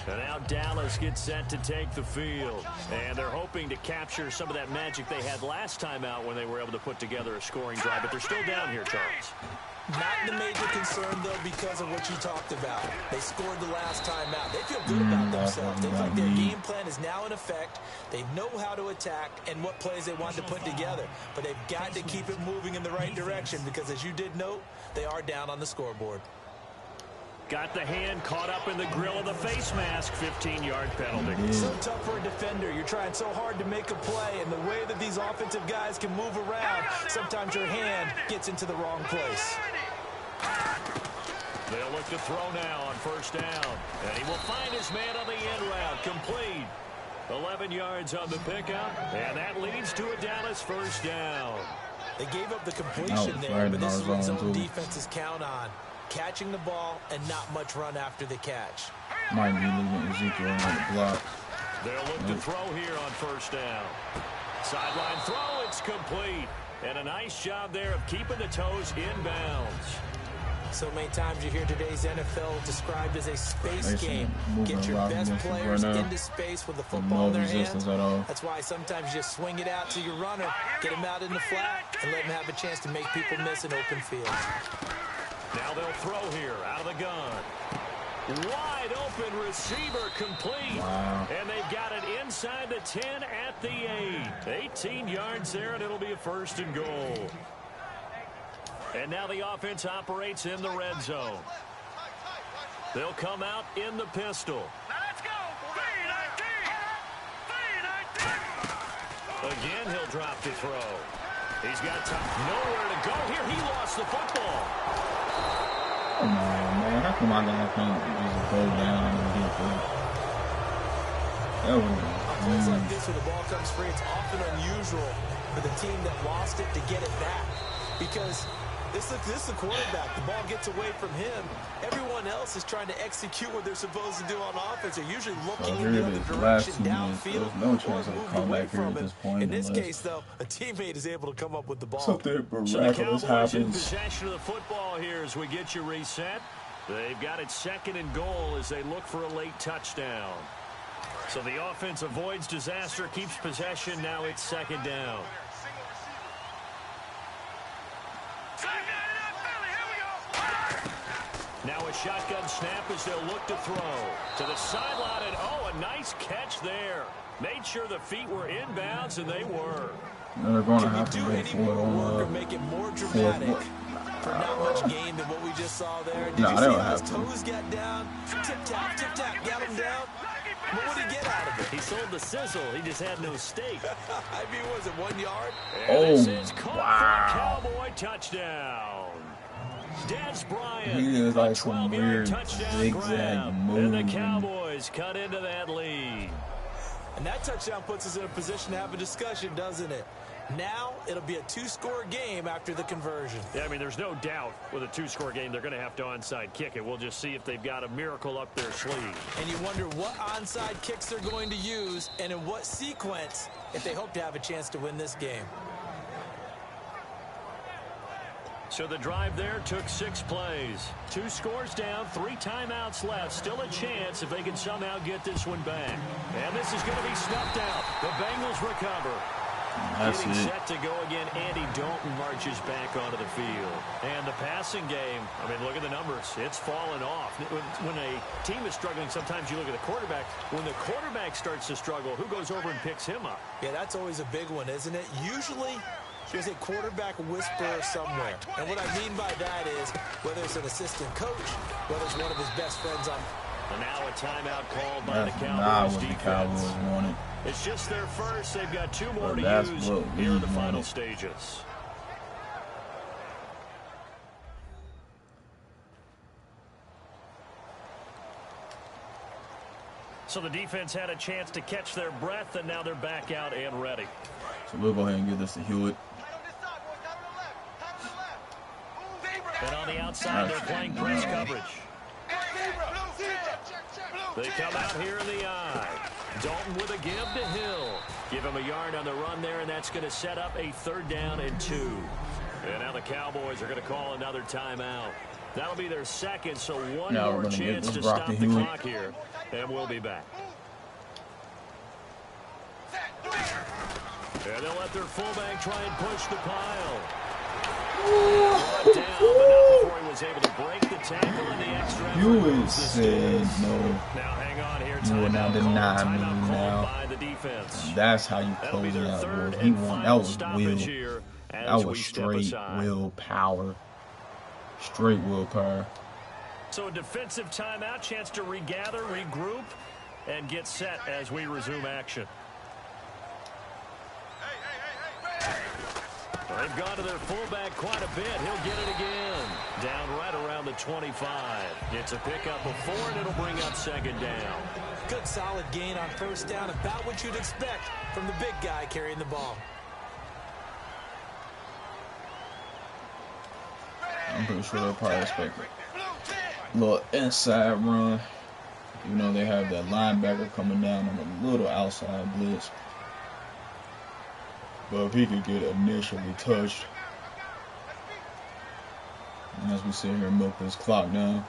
And now Dallas gets set to take the field. And they're hoping to capture some of that magic they had last time out when they were able to put together a scoring drive. But they're still down here, Charles. Not the major concern, though, because of what you talked about. They scored the last time out. They feel good about themselves. They feel like their game plan is now in effect. They know how to attack and what plays they want to put together. But they've got to keep it moving in the right direction because, as you did note, they are down on the scoreboard. Got the hand caught up in the grill of the face mask. 15-yard penalty. So tough for a defender. You're trying so hard to make a play, and the way that these offensive guys can move around, sometimes your hand gets into the wrong place. They'll look to throw now on 1st down. And he will find his man on the end route. Complete. 11 yards on the pickup, and that leads to a Dallas 1st down. They gave up the completion there, but this is what zone defenses count on. Catching the ball and not much run after the catch. Might be leaving Ezekiel on the block. They'll look to throw here on 1st down. Sideline throw, it's complete. And a nice job there of keeping the toes in bounds. So many times you hear today's NFL described as a space game. Get your best players into space with the football in their hands. That's why sometimes you just swing it out to your runner, get him out in the flat, and let him have a chance to make people miss an open field. Now they'll throw here out of the gun. Wide open receiver complete. Wow. And they've got it inside the 10 at the 8. 18 yards there, and it'll be a 1st and goal. And now the offense operates in the red zone. They'll come out in the pistol. Now let's go. 3-19. Again, he'll drop the throw. He's got nowhere to go here. He lost the football. Come on, man. How come I can't just go down and get that? That was plays like this where the ball comes free, it's often unusual for the team that lost it to get it back. Because this is the quarterback. The ball gets away from him. Everyone else is trying to execute what they're supposed to do on offense. They're usually looking in the other direction downfield no chance of come back here at this point. In this case, though, a teammate is able to come up with the ball. Something miraculous so the Cowboys happens. in possession of the football here as we get you reset. They've got it 2nd and goal as they look for a late touchdown. So the offense avoids disaster, keeps possession. Now it's 2nd down. Now a shotgun snap as they'll look to throw. To the sideline, and oh, a nice catch there. Made sure the feet were inbounds, and they were. And they're going to have to do any more work or make it more dramatic for not much gain than what we just saw there? Did you see how his toes got down? Tip-tap, tip-tap, got him down. What would he get out of it? He sold the sizzle. He just had no steak. I mean, was it 1 yard? And this is caught for a Cowboy touchdown. Des Bryant. He is like some weird zigzag move. And the Cowboys cut into that lead. And that touchdown puts us in a position to have a discussion, doesn't it? Now it'll be a 2-score game after the conversion. Yeah, I mean, there's no doubt with a 2-score game they're going to have to onside kick it. We'll just see if they've got a miracle up their sleeve. And you wonder what onside kicks they're going to use and in what sequence if they hope to have a chance to win this game. So the drive there took 6 plays. 2 scores down, 3 timeouts left. Still a chance if they can somehow get this one back. And this is going to be snuffed out. The Bengals recover. Getting set to go again, Andy Dalton marches back onto the field. And the passing game, I mean, look at the numbers. It's fallen off. When a team is struggling, sometimes you look at the quarterback. When the quarterback starts to struggle, who goes over and picks him up? Yeah, that's always a big one, isn't it? Usually there's a quarterback whisperer somewhere. And what I mean by that is whether it's an assistant coach, whether it's one of his best friends on. And now a timeout called by the Cowboys defense. The Cowboys wanted. It's just their first. They've got 2 more to use here in the final stages. So the defense had a chance to catch their breath, and now they're back out and ready. So we'll go ahead and give this to Hewitt. And on the outside, they're playing press coverage. They come out here in the eye. Dalton with a give to Hill. Give him a yard on the run there, and that's going to set up a 3rd down and 2. And now the Cowboys are going to call another timeout. That'll be their 2nd, so one more chance to stop the clock here. And we'll be back. And they'll let their fullback try and push the pile. Brought down, but not before he was able to break the tackle in the extra effort. You said no. Now hang on here. You will now deny me now. By the defense. That's how you close it out, bro. He won. That was will. That was straight willpower. Straight willpower. So a defensive timeout, chance to regather, regroup, and get set as we resume action. They've gone to their fullback quite a bit. He'll get it again. Down right around the 25. It's a pickup of 4, and it'll bring up 2nd down. Good solid gain on 1st down. About what you'd expect from the big guy carrying the ball. I'm pretty sure they'll probably expect a little inside run. You know, they have that linebacker coming down on a little outside blitz. But if he could get initially touched, and as we sit here and milk this clock down.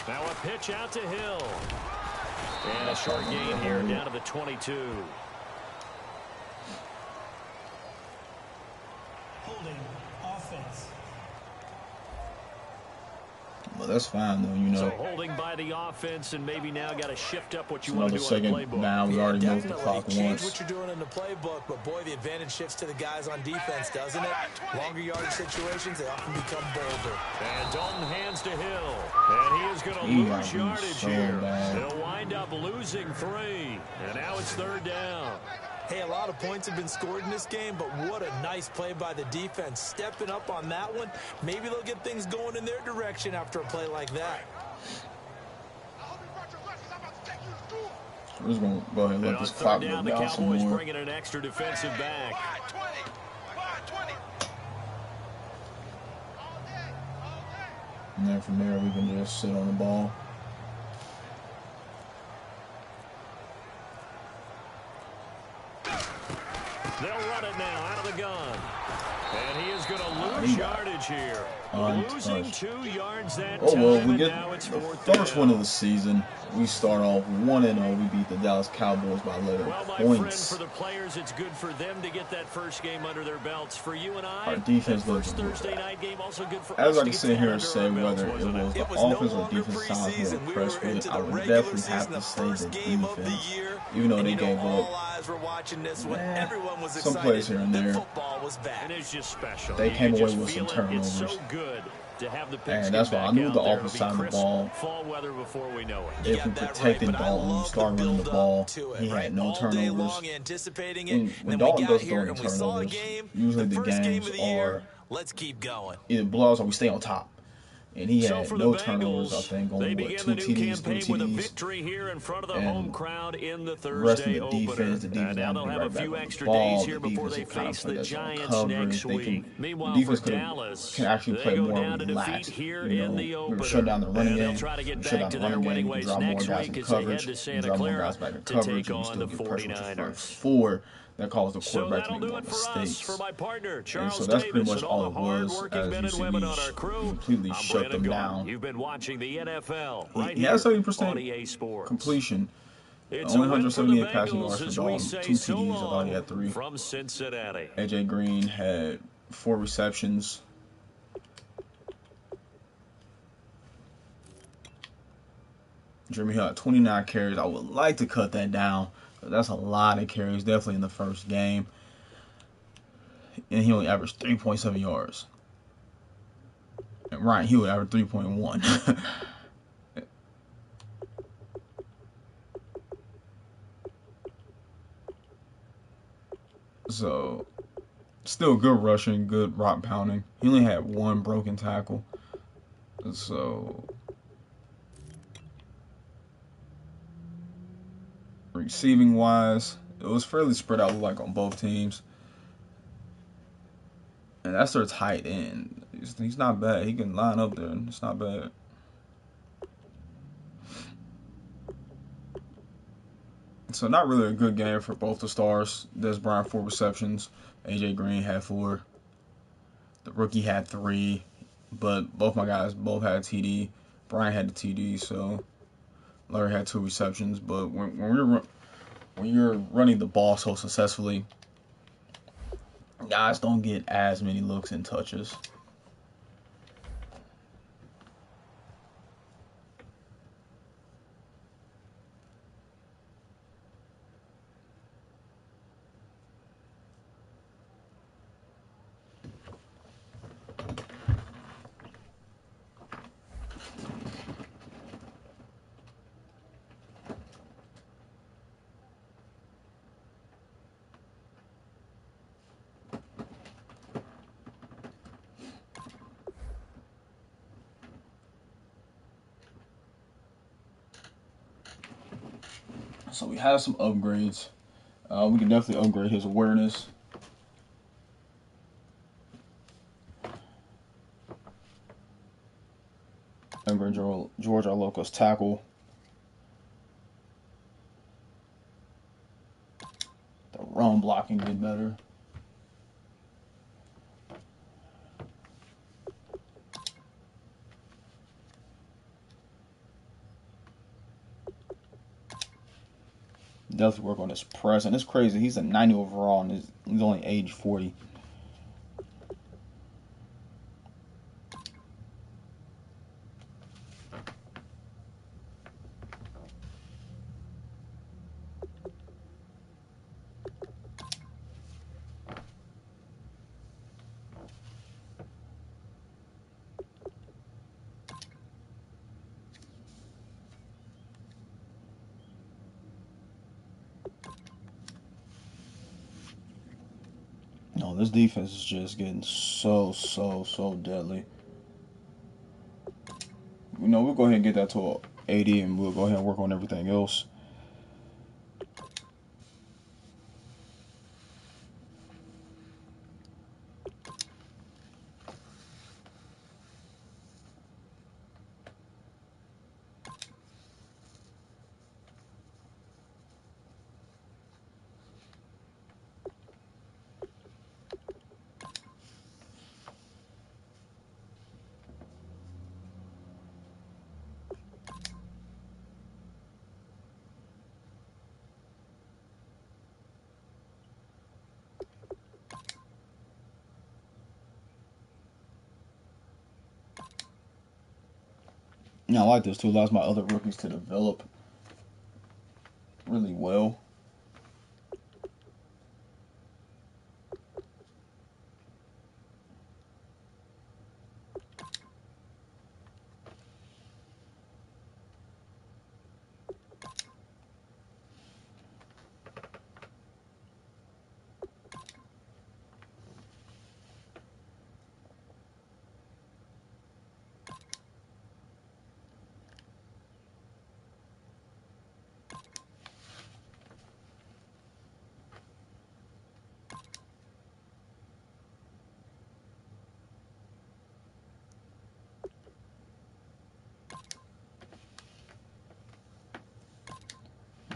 Now a pitch out to Hill. And a short gain here down to the 22. Holding offense. Well, that's fine, though, you know. So holding by the offense, and maybe now got to shift up what you want to do on the playbook. Now we already moved the clock Change once. what you're doing in the playbook, but boy, the advantage shifts to the guys on defense, doesn't it? Longer yardage situations, they often become bolder. And Dalton hands to Hill. And he is is going to He got lose beat yardage so here. bad. They'll wind up losing 3. And now it's 3rd down. Hey, a lot of points have been scored in this game, but what a nice play by the defense. Stepping up on that one, maybe they'll get things going in their direction after a play like that. We're just going to go ahead and let this clock go down some more. The Cowboys bringing an extra defensive back. And then from there, we can just sit on the ball. They'll run it now out of the gun. And he is going to lose yardage here. Losing 2 yards that time. Oh, well, we get now it's the 4th first one of the season. We start off 1-0. We beat the Dallas Cowboys by 11 well, my points. friend, for the players, it's good for them to get that first game under their belts. For you and I, our defense that looks first Thursday night game also good for as us I can sit here and say whether it was the offense or defense I was more impressed with, I would definitely have to say the defense. Even though they gave up some plays here and there, and it's just special. they came away with some turnovers. It's so good to have the And that's why I knew the offense side of the ball. Fall weather before we know it. If we protected Dalton, we started running the ball, he had no turnovers. When Dalton does throw any turnovers, usually the games are let's keep going. either blowouts or we stay on top. And he had for no the turnovers, I Bengals, think, they only begin 2 the new TDs, 3 campaign with a TDs. victory here in front of the home crowd in the The rest of Thursday the opener. defense Now they'll have a few extra days here before they face the Giants next week. Meanwhile, the defense for Dallas, can actually they play go more down to defeat relaxed. here You in know, the opener. we shut down the running game, They'll try to get shut back down to the their running winning game, ways drop more next guys week in as they head coverage, to Santa drop more Clara guys back in to coverage, take and on still the get pressure with the 49ers. front 4 that caused the So quarterback to that'll make do more it for us. mistakes. For my partner, And Charles so that's pretty Davis, much and all all it the was. hard-working men As and you women see, on our crew. completely I'm shut Brandon them Gaudin. down. You've been watching the NFL right He here has on 70% EA Sports. completion. It's Only a win for the 178 passing yards Bengals for as we Dalton, say 2 so TDs. I thought he long had 3. from Cincinnati. AJ Green had 4 receptions. Jeremy Hill had 29 carries. I would like to cut that down. That's a lot of carries, definitely in the first game. And he only averaged 3.7 yards. And Ryan Hewitt averaged 3.1. So, still good rushing, good rock pounding. He only had 1 broken tackle. So, receiving wise, it was fairly spread out like on both teams. And that's their tight end. He's not bad. He can line up there. It's not bad. So not really a good game for both the stars. Des Bryant 4 receptions. AJ Green had 4. The rookie had 3. But both my guys both had TD. Bryant had the TD, so Larry had 2 receptions. But when you're running the ball so successfully, guys don't get as many looks and touches. So we have some upgrades. We can definitely upgrade his awareness. Upgrade George Arloko's tackle. The run blocking get better. Definitely work on his press, and it's crazy. He's a 90 overall, and he's only age 40. this defense is just getting so deadly. We'll go ahead and get that to 80, and we'll go ahead and work on everything else. I like this too. Allows my other rookies to develop really well.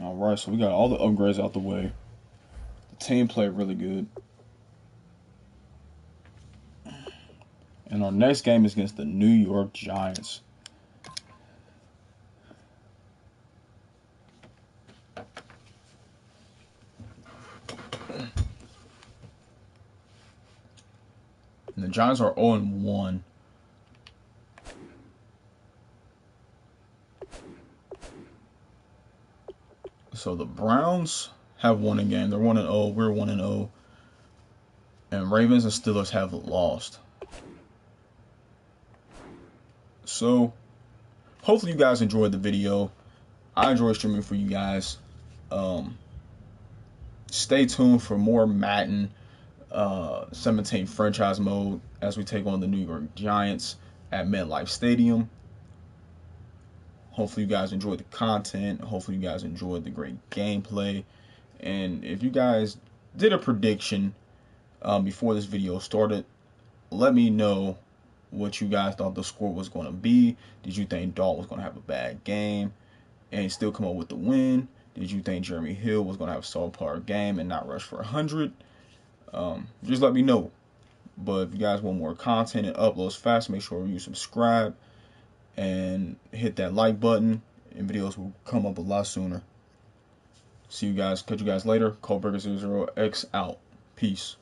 Alright, so we got all the upgrades out the way. The team played really good. And our next game is against the New York Giants. And the Giants are 0-1. So the Browns have won a game. They're 1-0. We're 1-0. And Ravens and Steelers have lost. So hopefully you guys enjoyed the video. I enjoy streaming for you guys. Stay tuned for more Madden 17 franchise mode as we take on the New York Giants at MetLife Stadium. Hopefully you guys enjoyed the content. Hopefully you guys enjoyed the great gameplay. And if you guys did a prediction before this video started, let me know what you guys thought the score was going to be. Did you think Dalton was going to have a bad game and still come up with the win? Did you think Jeremy Hill was going to have a subpar game and not rush for 100? Just let me know. But if you guys want more content and uploads fast, make sure you subscribe and hit that like button, and videos will come up a lot sooner. See you guys. Catch you guys later. Coldburger00X out. Peace.